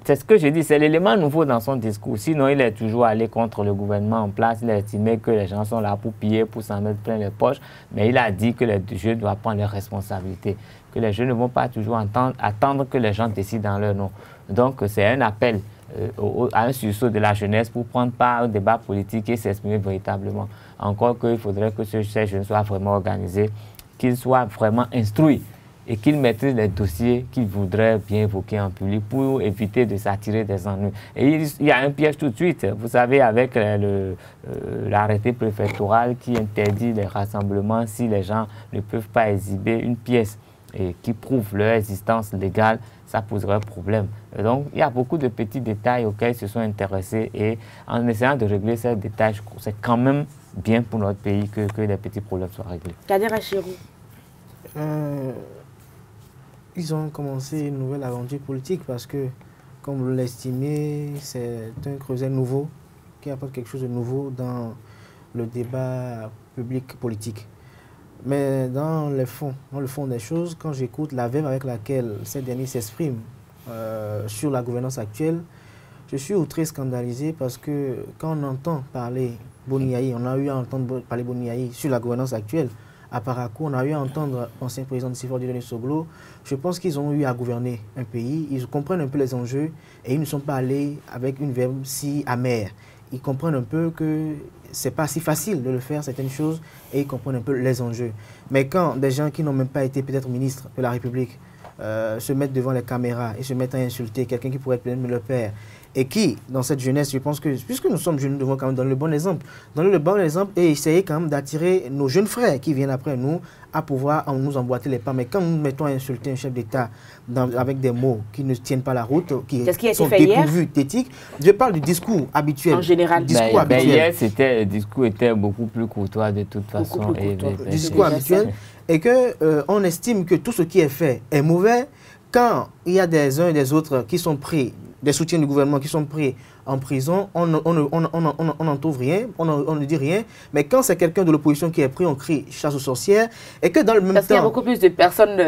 c'est ce que je dis, c'est l'élément nouveau dans son discours. Sinon, il est toujours allé contre le gouvernement en place. Il a estimé que les gens sont là pour piller, pour s'en mettre plein les poches. Mais il a dit que les jeunes doivent prendre leurs responsabilités. Que les jeunes ne vont pas toujours attendre que les gens décident en leur nom. Donc, c'est un appel à un sursaut de la jeunesse pour prendre part au débat politique et s'exprimer véritablement. Encore qu'il faudrait que ces jeunes soient vraiment organisés, qu'ils soient vraiment instruits et qu'ils maîtrisent les dossiers qu'ils voudraient bien évoquer en public pour éviter de s'attirer des ennuis. Et il y a un piège tout de suite. Vous savez, avec l'arrêté préfectoral qui interdit les rassemblements si les gens ne peuvent pas exhiber une pièce et qui prouve leur existence légale, ça poserait problème. Et donc, il y a beaucoup de petits détails auxquels ils se sont intéressés et en essayant de régler ces détails, c'est quand même bien pour notre pays que les petits problèmes soient réglés. Kader Achérou. Ils ont commencé une nouvelle aventure politique parce que, comme vous l'estimez, c'est un creuset nouveau qui apporte quelque chose de nouveau dans le débat public politique. Mais dans le fond des choses, quand j'écoute la verve avec laquelle ces derniers s'expriment sur la gouvernance actuelle, Je suis outré, scandalisé parce que quand on entend parler Boni Yayi, on a eu à entendre parler Boni Yayi sur la gouvernance actuelle. À Parakou, on a eu à entendre l'ancien président de Nicéphore Dieudonné Soglo. Je pense qu'ils ont eu à gouverner un pays, ils comprennent un peu les enjeux et ils ne sont pas allés avec une verbe si amère. Ils comprennent un peu que c'est pas si facile de le faire, certaines choses, et ils comprennent un peu les enjeux. Mais quand des gens qui n'ont même pas été peut-être ministres de la République se mettent devant les caméras et se mettent à insulter quelqu'un qui pourrait être peut-être le père, et qui, dans cette jeunesse, je pense que, puisque nous sommes jeunes, nous devons quand même donner le bon exemple. Donner le bon exemple et essayer quand même d'attirer nos jeunes frères qui viennent après nous à pouvoir nous emboîter les pas. Mais quand nous mettons à insulter un chef d'État avec des mots qui ne tiennent pas la route, qui sont dépourvus d'éthique, je parle du discours habituel. En général. Hier, le discours était beaucoup plus courtois de toute façon. Du discours habituel. Et qu'on estime que tout ce qui est fait est mauvais quand il y a des uns et des autres qui sont pris, des soutiens du gouvernement qui sont pris en prison, on n'en trouve rien, on ne dit rien. Mais quand c'est quelqu'un de l'opposition qui est pris, on crie chasse aux sorcières. Et que dans le même temps... Parce qu'il y a beaucoup plus de personnes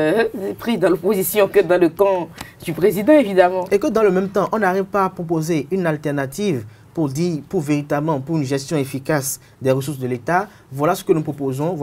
prises dans l'opposition que dans le camp du président, évidemment. Et que dans le même temps, on n'arrive pas à proposer une alternative pour véritablement, pour une gestion efficace des ressources de l'État. Voilà ce que nous proposons,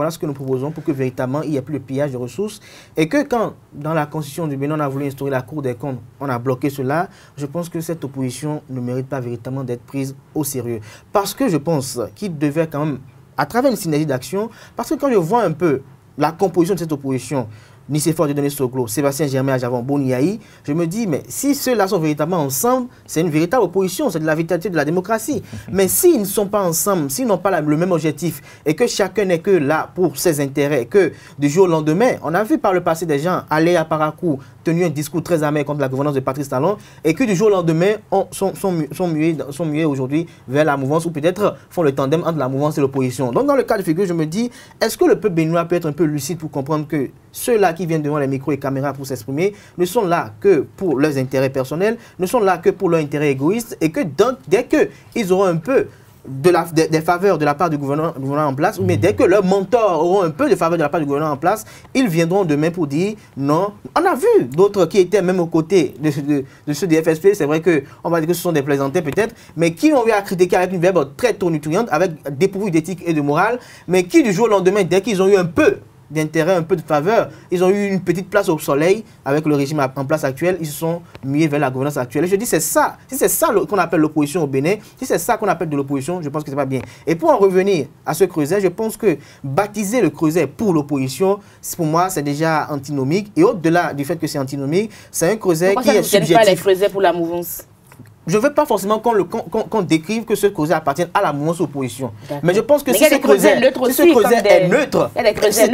pour que véritablement il n'y ait plus de pillage de ressources. Et que quand, dans la Constitution du Bénin, on a voulu instaurer la Cour des comptes, on a bloqué cela, je pense que cette opposition ne mérite pas véritablement d'être prise au sérieux. Parce que je pense qu'il devait quand même, à travers une synergie d'action, parce que quand je vois un peu la composition de cette opposition, Nicéphore Dieudonné Soglo, Sébastien Germain Adjavon, Boni Yayi, je me dis, mais si ceux-là sont véritablement ensemble, c'est une véritable opposition, c'est de la vitalité de la démocratie. Mais s'ils ne sont pas ensemble, s'ils n'ont pas le même objectif, et que chacun n'est que là pour ses intérêts, et que du jour au lendemain, on a vu par le passé des gens aller à Parakou, tenu un discours très amer contre la gouvernance de Patrice Talon, et que du jour au lendemain, sont mués aujourd'hui vers la mouvance, ou peut-être font le tandem entre la mouvance et l'opposition. Donc dans le cas de figure, je me dis, est-ce que le peuple béninois peut être un peu lucide pour comprendre que ceux-là qui viennent devant les micros et caméras pour s'exprimer ne sont là que pour leurs intérêts personnels, ne sont là que pour leurs intérêts égoïstes, et que dès qu'ils auront un peu des faveurs de la part du gouvernement en place, mais dès que leurs mentors auront un peu de faveurs de la part du gouvernement en place, ils viendront demain pour dire non. On a vu d'autres qui étaient même aux côtés de ceux des FSP, c'est vrai qu'on va dire que ce sont des plaisantins peut-être, mais qui ont eu à critiquer avec une verbe très tonitruante, avec dépourvu d'éthique et de morale, mais qui du jour au lendemain, dès qu'ils ont eu un peu d'intérêt, un peu de faveur, ils ont eu une petite place au soleil avec le régime en place actuel, ils se sont mués vers la gouvernance actuelle. Et je dis c'est ça, si c'est ça qu'on appelle l'opposition au Bénin, si c'est ça qu'on appelle de l'opposition, je pense que c'est pas bien. Et pour en revenir à ce creuset, je pense que baptiser le creuset pour l'opposition, pour moi c'est déjà antinomique, et au-delà du fait que c'est antinomique, c'est un creuset qui est subjectif. Pourquoi ça ne pas les creusets pour la mouvance? Je ne veux pas forcément qu'on décrive que ce creuset appartient à la mouvance opposition. Mais je pense que si ce creuset est neutre, si ce creuset est un creuset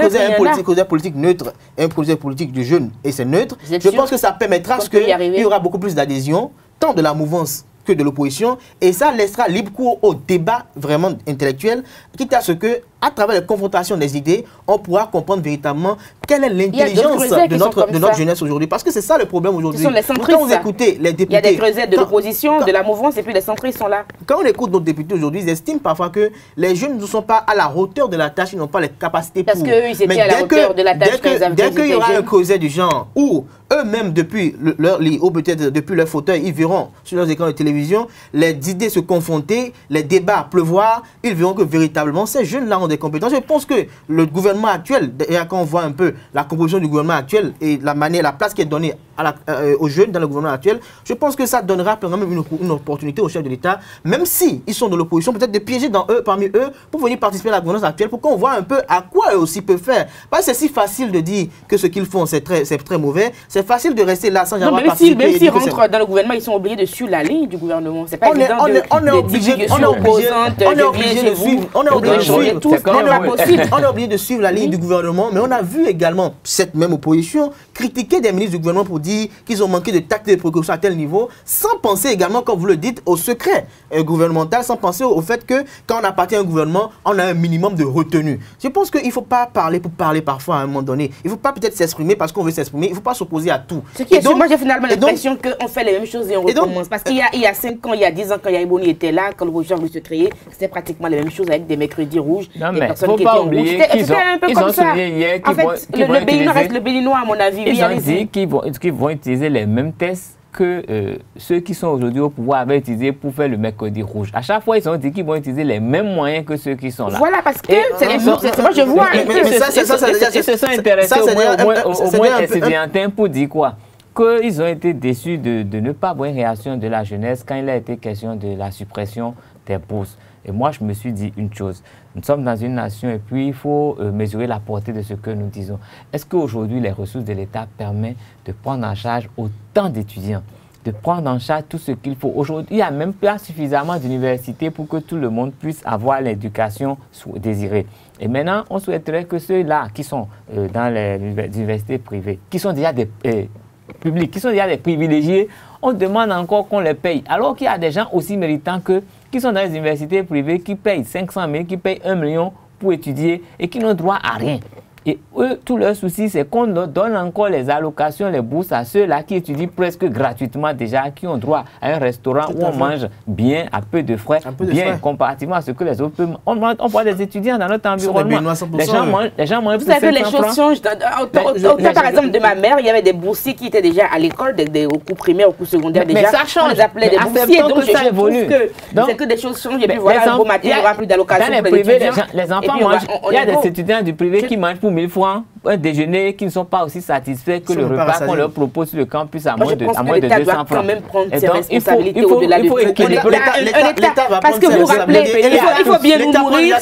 politique neutre, un creuset politique de jeunes et c'est neutre, je pense que ça permettra qu'il y aura beaucoup plus d'adhésion, tant de la mouvance que de l'opposition, et ça laissera libre cours au débat vraiment intellectuel, quitte à ce que, à travers les confrontations des idées, on pourra comprendre véritablement quelle est l'intelligence de notre jeunesse aujourd'hui. Parce que c'est ça le problème aujourd'hui. Quand vous écoutez les députés... Il y a des creusets de l'opposition, de la mouvance, et puis les centristes sont là. Quand on écoute nos députés aujourd'hui, ils estiment parfois que les jeunes ne sont pas à la hauteur de la tâche, ils n'ont pas les capacités pour... Parce qu'eux, ils étaient à la hauteur de la tâche quand ils avaient dès qu'il y aura un creuset du genre où eux-mêmes, depuis leur lit, ou peut-être depuis leur fauteuil, ils verront sur leurs écrans de télévision les idées se confronter, les débats pleuvoir, ils verront que véritablement ces jeunes-là ont des compétences. Je pense que le gouvernement actuel, quand on voit un peu la composition du gouvernement actuel et la manière, la place qui est donnée aux jeunes dans le gouvernement actuel, je pense que ça donnera quand même une opportunité au chef de l'État, même si ils sont de l'opposition, peut-être de piéger parmi eux pour venir participer à la gouvernance actuelle, pour qu'on voit un peu à quoi eux aussi peuvent faire. Parce que c'est si facile de dire que ce qu'ils font c'est très mauvais, c'est facile de rester là sans avoir participé. Même s'ils rentrent dans le gouvernement, ils sont obligés de suivre la ligne du gouvernement. C'est pas évident on est obligé de suivre la ligne du gouvernement, mais on a vu également cette même opposition critiquer des ministres du gouvernement pour dire qu'ils ont manqué de tact et de précaution à tel niveau, sans penser également, comme vous le dites, au secret gouvernemental, sans penser au fait que quand on appartient à un gouvernement, on a un minimum de retenue. Je pense qu'il ne faut pas parler pour parler parfois à un moment donné. Il ne faut pas peut-être s'exprimer parce qu'on veut s'exprimer, il ne faut pas s'opposer à tout. Ce qui est sûr, moi j'ai finalement l'impression qu'on fait les mêmes choses et on recommence. Parce qu'il y a 5 ans, il y a 10 ans, quand Yayi Boni était là, quand l'opposition voulait se créer, c'était pratiquement les mêmes choses avec des mercredis rouges, des personnes qui étaient en rouge. C'était un peu comme ça. En fait, le Béninois reste le Béninois à mon avis. Ils ont dit qu'ils vont utiliser les mêmes tests que ceux qui sont aujourd'hui au pouvoir avaient utilisé pour faire le mercredi rouge. À chaque fois, ils ont dit qu'ils vont utiliser les mêmes moyens que ceux qui sont là. Voilà, parce que moi je vois... Ils se sont intéressés au moins étudiantin pour dire quoi? Qu'ils ont été déçus de ne pas avoir une réaction de la jeunesse quand il a été question de la suppression des bourses. Et moi, je me suis dit une chose. Nous sommes dans une nation et puis il faut mesurer la portée de ce que nous disons. Est-ce qu'aujourd'hui, les ressources de l'État permettent de prendre en charge autant d'étudiants, de prendre en charge tout ce qu'il faut? Aujourd'hui, il n'y a même pas suffisamment d'universités pour que tout le monde puisse avoir l'éducation désirée. Et maintenant, on souhaiterait que ceux-là qui sont dans les universités privées, qui sont déjà des publics, qui sont déjà des privilégiés, on demande encore qu'on les paye. Alors qu'il y a des gens aussi méritants qui sont dans les universités privées, qui payent 500 000, qui payent 1 million pour étudier et qui n'ont droit à rien. Et eux, tout leur souci, c'est qu'on donne encore les allocations, les bourses à ceux-là qui étudient presque gratuitement déjà, qui ont droit à un restaurant où on mange bien, à peu de frais, comparativement à ce que les autres peuvent. On voit des étudiants dans notre environnement. Les gens mangent. Vous savez, les choses changent. Au cas, par exemple, de ma mère, il y avait des boursiers qui étaient déjà à l'école, au cours primaire, au cours secondaire déjà. Mais ça change. On les appelait des boursiers. Donc, ça évolue. C'est que des choses changent. Et puis voilà, un beau matin, il n'y aura plus d'allocations pour les étudiants. Les enfants mangent. Il y a des étudiants du privé qui mangent pour 1000 francs, un déjeuner qui ne sont pas aussi satisfaits que le repas qu'on leur propose sur le campus à moins de 200 francs. L'État doit quand même prendre ses responsabilités au-delà de tout. L'État va parce que vous rappelez, il faut bien nous nourrir,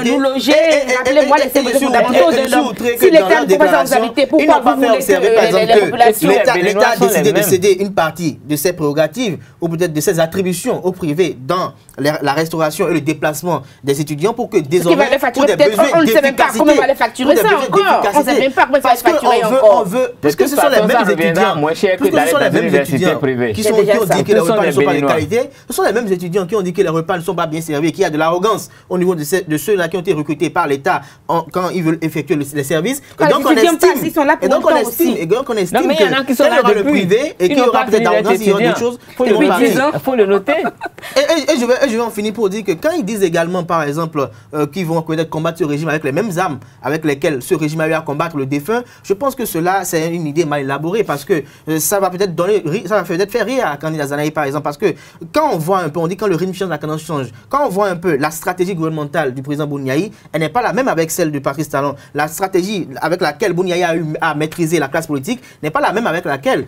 nous loger. Rappelez-moi les services fondamentaux de l'homme. Si l'État ne prend pas sa responsabilité, pourquoi vous voulez que les populations... L'État a décidé de céder une partie de ses prérogatives ou peut-être de ses attributions au privé dans la restauration et le déplacement des étudiants pour que désormais, pour des besoins on ne sait même pas comment on va les facturer ça encore. On ne sait même pas comment ça va se facturer encore. Parce que ce sont les mêmes étudiants, qui ont dit que les repas ne sont pas de qualité. Ce sont les mêmes étudiants qui ont dit que les repas ne sont pas bien servis, qu'il y a de l'arrogance au niveau de ceux-là qui ont été recrutés par l'État quand ils veulent effectuer les services. Et donc on estime qu'il y aura le privé et qu'il y aura peut-être l'arrogance, il y aura d'autres choses. Il faut le noter. Et je vais en finir pour dire que quand ils disent également, par exemple, qu'ils vont peut-être combattre ce régime avec les mêmes armes avec lesquelles ce régime a eu à combattre le défunt, je pense que cela, c'est une idée mal élaborée parce que ça va peut-être faire rire à Kandida Zanaï, par exemple, parce que quand on voit un peu, on dit quand le régime change, la cadence change. Quand on voit un peu la stratégie gouvernementale du président Bouniaï, elle n'est pas la même avec celle de Patrice Talon. La stratégie avec laquelle Bouniaï a eu à maîtriser la classe politique n'est pas la même avec laquelle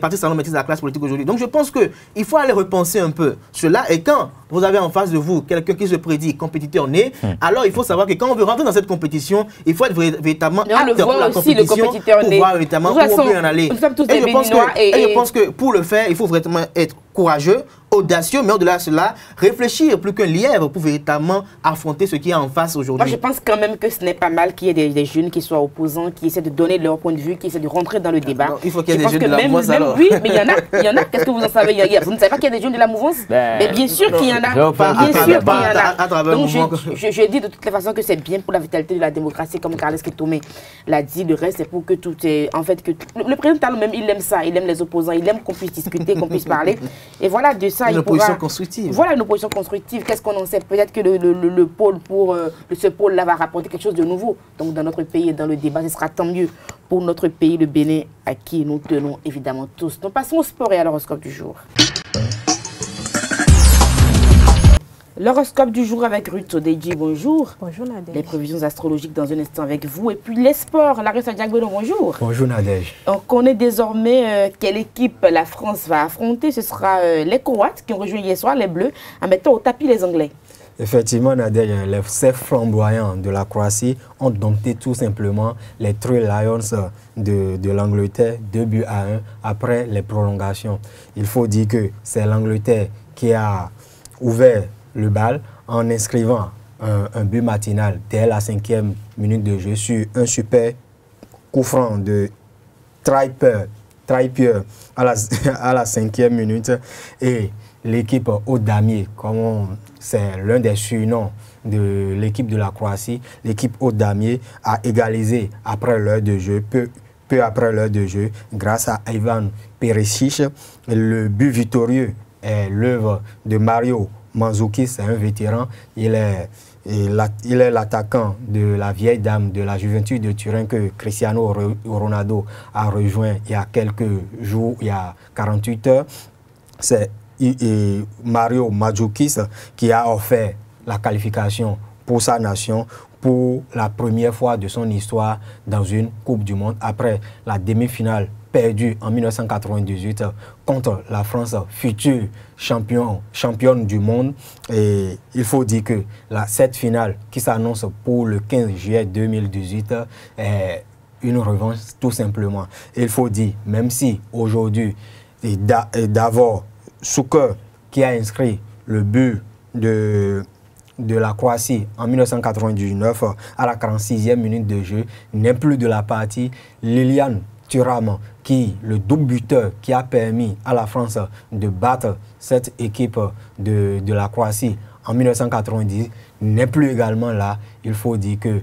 Patrice Talon maîtrise la classe politique aujourd'hui. Donc je pense qu'il faut aller repenser un peu cela, et quand vous avez en face de vous quelqu'un qui se prédit compétiteur né, alors il faut savoir que quand on veut rentrer dans cette compétition, il faut être véritablement acteur pour la compétition, pour voir véritablement où on peut en aller. Et je pense que pour le faire, il faut vraiment être courageux, audacieux, mais au-delà de cela, réfléchir plus qu'un lièvre pour véritablement affronter ce qui est en face aujourd'hui. Moi, je pense quand même que ce n'est pas mal qu'il y ait des jeunes qui soient opposants, qui essaient de donner leur point de vue, qui essaient de rentrer dans le débat. Non, il faut qu'il y ait des jeunes de la mouvance alors. Oui, mais il y en a. Qu'est-ce que vous en savez? Vous ne savez pas qu'il y a des jeunes de la mouvance? Mais bien sûr qu'il y en a. Bien sûr qu'il y en a. Donc je dis de toutes les façons que c'est bien pour la vitalité de la démocratie, comme Carles Kitoumé l'a dit. Le reste, c'est pour que tout est... En fait, que le président Talon même, il aime ça. Il aime les opposants. Il aime qu'on puisse discuter, qu'on puisse parler. Et voilà, de ça, une opposition constructive. Voilà une opposition constructive. Qu'est-ce qu'on en sait? Peut-être que le pôle ce pôle-là va rapporter quelque chose de nouveau. Donc dans notre pays et dans le débat, ce sera tant mieux pour notre pays, le Bénin, à qui nous tenons évidemment tous. Donc passons au sport et à l'horoscope du jour. L'horoscope du jour avec Ruth Odeji, bonjour. Bonjour Nadège. Les prévisions astrologiques dans un instant avec vous. Et puis les sports, Larissa Diagbeno, bonjour. Bonjour Nadège. On connaît désormais quelle équipe la France va affronter. Ce sera les Croates qui ont rejoint hier soir les Bleus en mettant au tapis les Anglais. Effectivement Nadège, les chefs flamboyants de la Croatie ont dompté tout simplement les Three Lions de l'Angleterre 2-1 après les prolongations. Il faut dire que c'est l'Angleterre qui a ouvert le bal en inscrivant un but matinal dès la 5e minute de jeu sur un super coup franc de Trippier à la 5e minute. Et l'équipe Haut Damier, comme c'est l'un des surnoms de l'équipe de la Croatie, l'équipe Haut Damier a égalisé après l'heure de jeu, peu après l'heure de jeu, grâce à Ivan Perisic. Le but victorieux est l'œuvre de Mario Mandžukić, c'est un vétéran. Il est l'attaquant de la vieille dame de la Juventus de Turin que Cristiano Ronaldo a rejoint il y a quelques jours, il y a 48 heures. C'est Mario Mandžukić qui a offert la qualification pour sa nation pour la première fois de son histoire dans une Coupe du Monde après la demi-finale perdue en 1998 contre la France, future championne du monde. Et il faut dire que cette finale qui s'annonce pour le 15 juillet 2018 est une revanche tout simplement. Et il faut dire, même si aujourd'hui, Davor Šuker, qui a inscrit le but de la Croatie en 1999 à la 46e minute de jeu, n'est plus de la partie. Lilian Thuram, le double buteur qui a permis à la France de battre cette équipe de la Croatie en 1990, n'est plus également là. Il faut dire que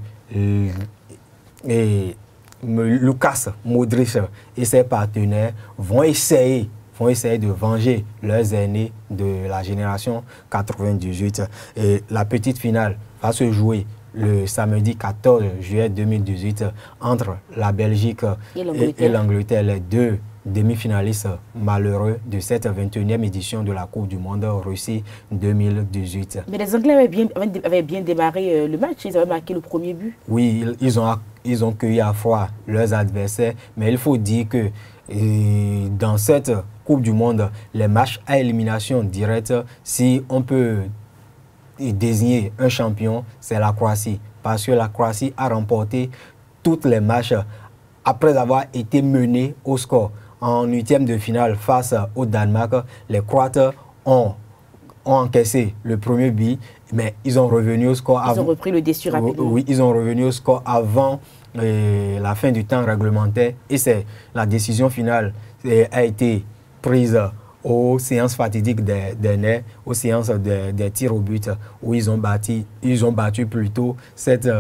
Lukas Modrić et ses partenaires vont essayer de venger leurs aînés de la génération 98. Et la petite finale va se jouer le samedi 14 juillet 2018 entre la Belgique et l'Angleterre, les deux demi-finalistes malheureux de cette 21e édition de la Coupe du Monde Russie 2018. Mais les Anglais avaient bien démarré le match, ils avaient marqué le premier but. Oui, ils ont cueilli à froid leurs adversaires, mais il faut dire que dans cette Coupe du Monde, les matchs à élimination directe, si on peut désigner un champion, c'est la Croatie. Parce que la Croatie a remporté tous les matchs après avoir été menée au score. En 8e de finale face au Danemark, les Croates ont encaissé le premier but, mais ils ont revenu au score. Ils ont repris le dessus rapidement. Oui, ils ont revenu au score avant la fin du temps réglementaire. Et c'est la décision finale a été prise aux séances fatidiques des nerfs, aux séances des tirs au but, où ils ont battu plutôt cette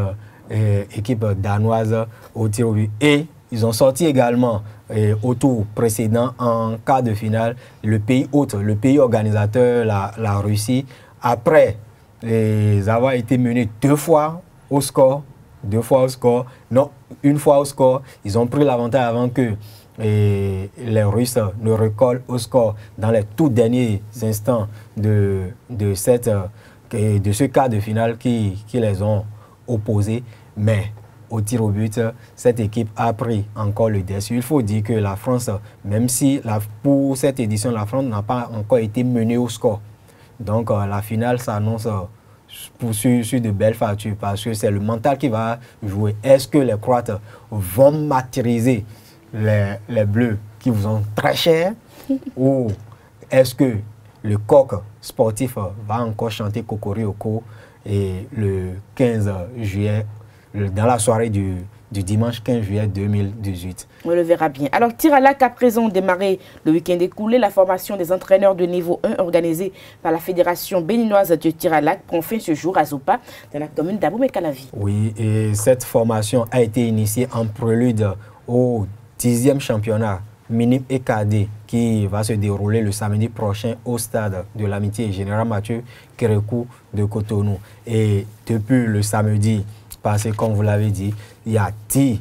équipe danoise au tir au but. Et ils ont sorti également au tour précédent, en quart de finale, le pays hôte, le pays organisateur, la Russie, après avoir été menés deux fois au score, non, une fois au score, ils ont pris l'avantage avant que les Russes ne recollent au score dans les tout derniers instants de ce quart de finale qui les ont opposés. Mais au tir au but, cette équipe a pris encore le dessus. Il faut dire que la France, même si pour cette édition, la France n'a pas encore été menée au score. Donc la finale s'annonce sur de belles factures parce que c'est le mental qui va jouer. Est-ce que les Croates vont martyriser les Bleus qui vous ont très cher ou est-ce que le coq sportif va encore chanter Cocorico et le 15 juillet, dans la soirée du dimanche 15 juillet 2018. On le verra bien. Alors, tir à l'arc à présent démarré le week-end écoulé. La formation des entraîneurs de niveau 1 organisée par la Fédération béninoise de tir à l'arc prend fin ce jour à Zopa, dans la commune d'Abomey-Calavi. Oui, et cette formation a été initiée en prélude au 10e championnat minime et cadet qui va se dérouler le samedi prochain au stade de l'Amitié Général Mathieu Kérékou de Cotonou. Et depuis le samedi passé, comme vous l'avez dit, il y a 10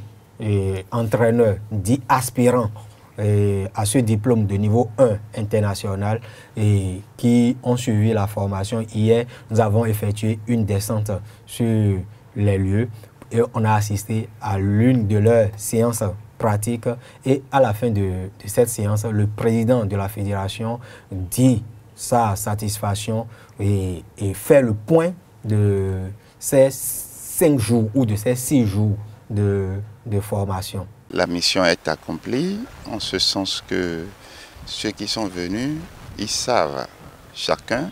entraîneurs, 10 aspirants à ce diplôme de niveau 1 international et qui ont suivi la formation. Hier, nous avons effectué une descente sur les lieux et on a assisté à l'une de leurs séances pratiques. Et à la fin de cette séance, le président de la fédération dit sa satisfaction et fait le point de ces 5 jours ou de ces 6 jours de formation. La mission est accomplie en ce sens que ceux qui sont venus, ils savent chacun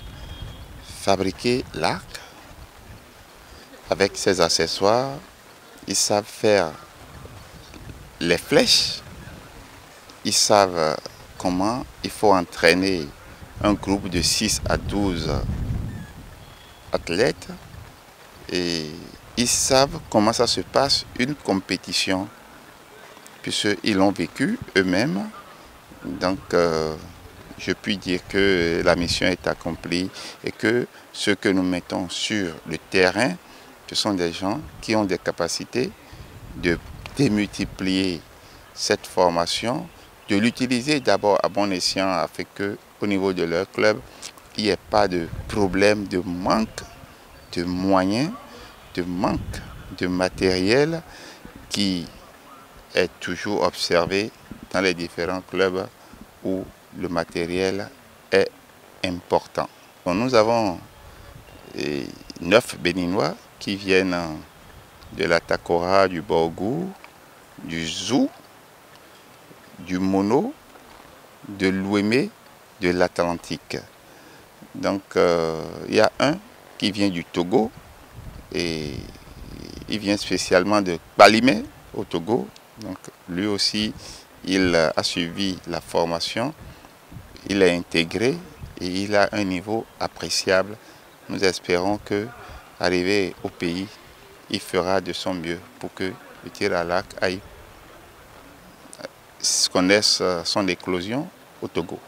fabriquer l'arc avec ses accessoires, ils savent faire les flèches, ils savent comment il faut entraîner un groupe de 6 à 12 athlètes et ils savent comment ça se passe une compétition puisqu'ils l'ont vécu eux-mêmes. Donc je puis dire que la mission est accomplie et que ceux que nous mettons sur le terrain, ce sont des gens qui ont des capacités de démultiplier cette formation, de l'utiliser d'abord à bon escient afin qu'au niveau de leur club, il n'y ait pas de problème de manque de moyens, de manque de matériel qui est toujours observé dans les différents clubs où le matériel est important. Bon, nous avons 9 Béninois qui viennent de la Takora, du Borgou, du Zou, du Mono, de l'Ouémé, de l'Atlantique. Donc il y a un qui vient du Togo et il vient spécialement de Balimé au Togo. Donc lui aussi, il a suivi la formation, il est intégré et il a un niveau appréciable. Nous espérons que, arrivé au pays, il fera de son mieux pour que le tir à l'arc connaisse son éclosion au Togo.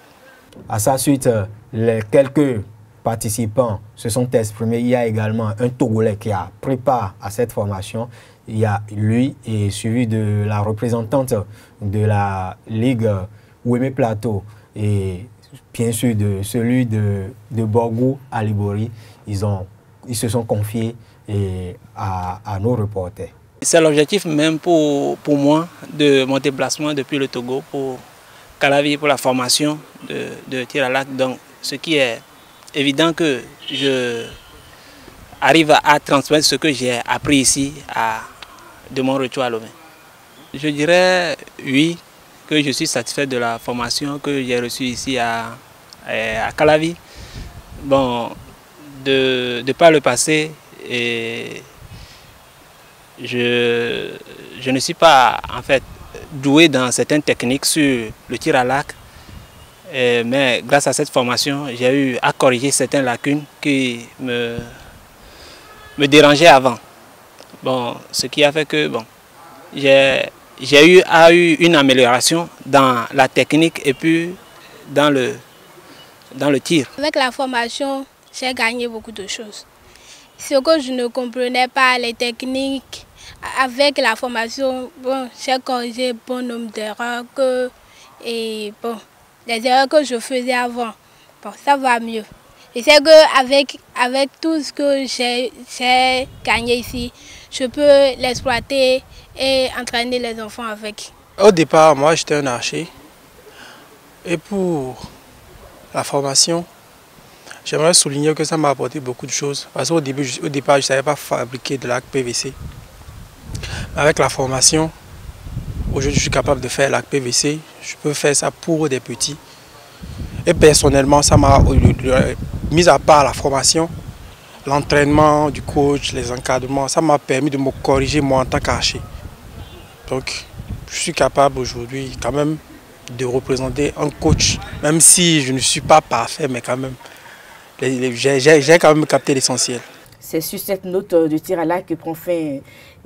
À sa suite, les quelques participants se sont exprimés. Il y a également un Togolais qui a pris part à cette formation. Il y a lui et suivi de la représentante de la Ligue Ouémé Plateau et bien sûr de celui de Borgou à Libori. Ils se sont confiés à nos reporters. C'est l'objectif même pour moi de mon déplacement depuis le Togo pour Calavi, pour la formation de tir à l'arc. Donc, ce qui est évident que je arrive à transmettre ce que j'ai appris ici de mon retour à Lomé. Je dirais oui, que je suis satisfait de la formation que j'ai reçue ici à Calavi. Bon, de par le passé, je ne suis pas en fait doué dans certaines techniques sur le tir à l'arc, mais grâce à cette formation, j'ai eu à corriger certaines lacunes qui me dérangeaient avant. Bon, ce qui a fait que bon, j'ai eu une amélioration dans la technique et puis dans le tir. Avec la formation, j'ai gagné beaucoup de choses. Ce que je ne comprenais pas, les techniques, avec la formation, bon, j'ai corrigé bon nombre d'erreurs et bon, les erreurs que je faisais avant, bon, ça va mieux. Et c'est qu'avec tout ce que j'ai gagné ici, je peux l'exploiter et entraîner les enfants avec. Au départ, moi j'étais un archer. Et pour la formation, j'aimerais souligner que ça m'a apporté beaucoup de choses. Parce qu'au départ, je ne savais pas fabriquer de l'arc PVC. Avec la formation, aujourd'hui je suis capable de faire l'arc PVC. Je peux faire ça pour des petits. Et personnellement, ça m'a, mis à part la formation, l'entraînement du coach, les encadrements, ça m'a permis de me corriger moi en tant qu'archer. Donc, je suis capable aujourd'hui quand même de représenter un coach, même si je ne suis pas parfait, mais quand même, j'ai quand même capté l'essentiel. C'est sur cette note de tir à l'arc que prend fin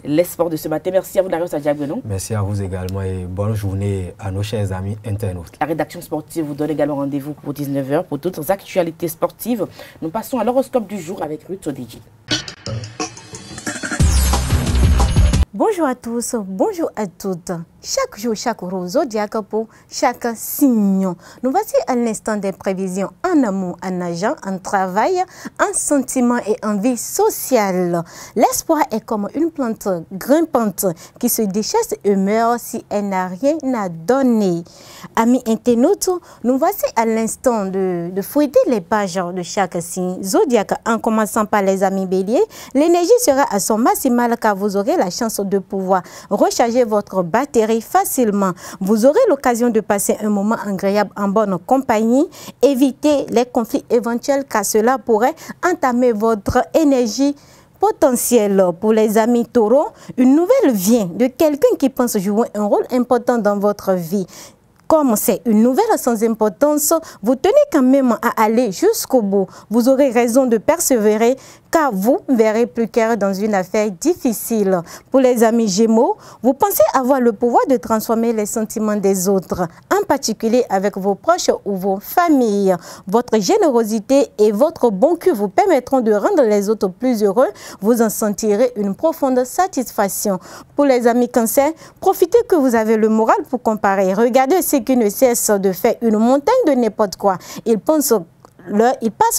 les sports de ce matin. Merci à vous, Darius Adjabrenou. Merci à vous également et bonne journée à nos chers amis internautes. La rédaction sportive vous donne également rendez-vous pour 19 h pour d'autres actualités sportives. Nous passons à l'horoscope du jour avec Ruth Odigi. Bonjour à tous, bonjour à toutes. Chaque jour, chaque rose zodiaque pour chaque signe. Nous voici à l'instant des prévisions en amour, en argent, en travail, en sentiment et en vie sociale. L'espoir est comme une plante grimpante qui se déchasse et meurt si elle n'a rien à donner. Amis internautes, nous voici à l'instant de fouetter les pages de chaque signe zodiaque en commençant par les amis béliers. L'énergie sera à son maximal car vous aurez la chance de pouvoir recharger votre batterie facilement. Vous aurez l'occasion de passer un moment agréable en bonne compagnie. Évitez les conflits éventuels car cela pourrait entamer votre énergie potentielle. Pour les amis taureaux, une nouvelle vient de quelqu'un qui pense jouer un rôle important dans votre vie. Comme c'est une nouvelle sans importance, vous tenez quand même à aller jusqu'au bout. Vous aurez raison de persévérer car vous verrez plus clair dans une affaire difficile. Pour les amis Gémeaux, vous pensez avoir le pouvoir de transformer les sentiments des autres, en particulier avec vos proches ou vos familles. Votre générosité et votre bon cœur vous permettront de rendre les autres plus heureux. Vous en sentirez une profonde satisfaction. Pour les amis Cancer, profitez que vous avez le moral pour comparer. Regardez ceux qui ne cessent de faire une montagne de n'importe quoi. Ils passent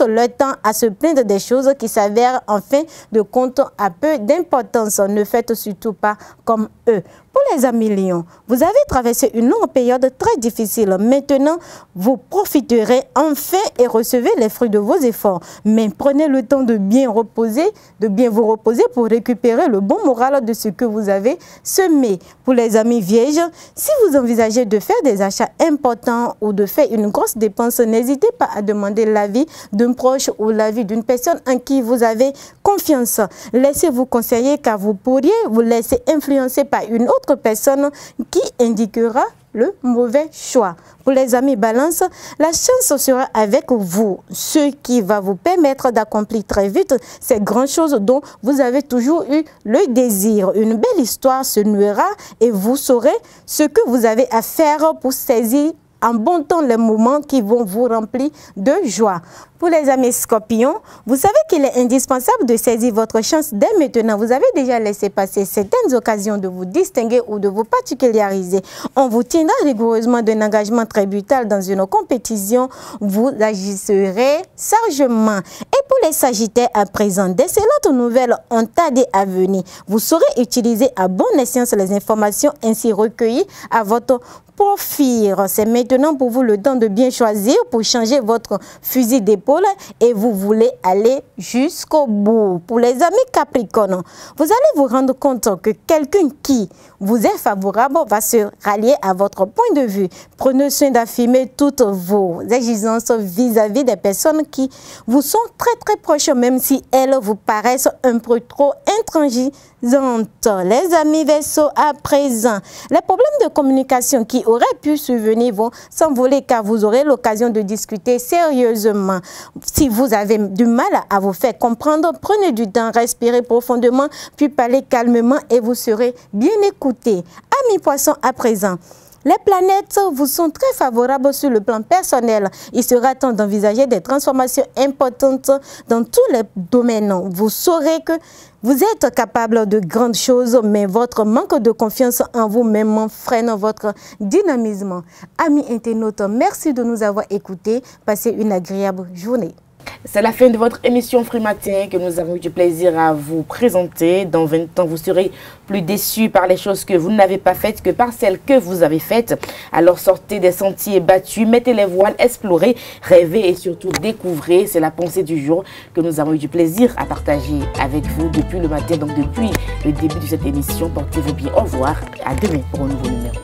leur temps à se plaindre des choses qui s'avèrent en fin de compte à peu d'importance. Ne faites surtout pas comme eux. Pour les amis Lions, vous avez traversé une longue période très difficile. Maintenant, vous profiterez enfin et recevez les fruits de vos efforts. Mais prenez le temps de bien vous reposer pour récupérer le bon moral de ce que vous avez semé. Pour les amis Vierges, si vous envisagez de faire des achats importants ou de faire une grosse dépense, n'hésitez pas à demander l'avis d'un proche ou l'avis d'une personne en qui vous avez confiance. Laissez-vous conseiller car vous pourriez vous laisser influencer par une autre personne qui indiquera le mauvais choix. Pour les amis Balance, la chance sera avec vous, ce qui va vous permettre d'accomplir très vite ces grandes choses dont vous avez toujours eu le désir. Une belle histoire se nouera et vous saurez ce que vous avez à faire pour saisir en bon temps les moments qui vont vous remplir de joie. Pour les amis Scorpions, vous savez qu'il est indispensable de saisir votre chance dès maintenant. Vous avez déjà laissé passer certaines occasions de vous distinguer ou de vous particulariser. On vous tiendra rigoureusement d'un engagement très brutal dans une compétition. Vous agirez sagement. Et pour les Sagittaires à présent, d'excellentes nouvelles ont tardé à venir. Vous saurez utiliser à bon escient les informations ainsi recueillies à votre profit. C'est maintenant pour vous le temps de bien choisir pour changer votre fusil d'épaule et vous voulez aller jusqu'au bout. Pour les amis Capricorne, vous allez vous rendre compte que quelqu'un qui vous est favorable va se rallier à votre point de vue. Prenez soin d'affirmer toutes vos exigences vis-à-vis des personnes qui vous sont très proches, même si elles vous paraissent un peu trop intransigeantes. Les amis Verseaux à présent, les problèmes de communication qui auraient pu survenir vont s'envoler car vous aurez l'occasion de discuter sérieusement. Si vous avez du mal à vous faire comprendre, prenez du temps, respirez profondément, puis parlez calmement et vous serez bien écouté. Amis Poissons à présent, les planètes vous sont très favorables sur le plan personnel. Il sera temps d'envisager des transformations importantes dans tous les domaines. Vous saurez que vous êtes capable de grandes choses, mais votre manque de confiance en vous-même freine votre dynamisme. Amis internautes, merci de nous avoir écoutés. Passez une agréable journée. C'est la fin de votre émission Fruits Matin que nous avons eu du plaisir à vous présenter. Dans 20 ans, vous serez plus déçus par les choses que vous n'avez pas faites que par celles que vous avez faites. Alors sortez des sentiers battus, mettez les voiles, explorez, rêvez et surtout découvrez. C'est la pensée du jour que nous avons eu du plaisir à partager avec vous depuis le matin, donc depuis le début de cette émission. Portez-vous bien, au revoir, à demain pour un nouveau numéro.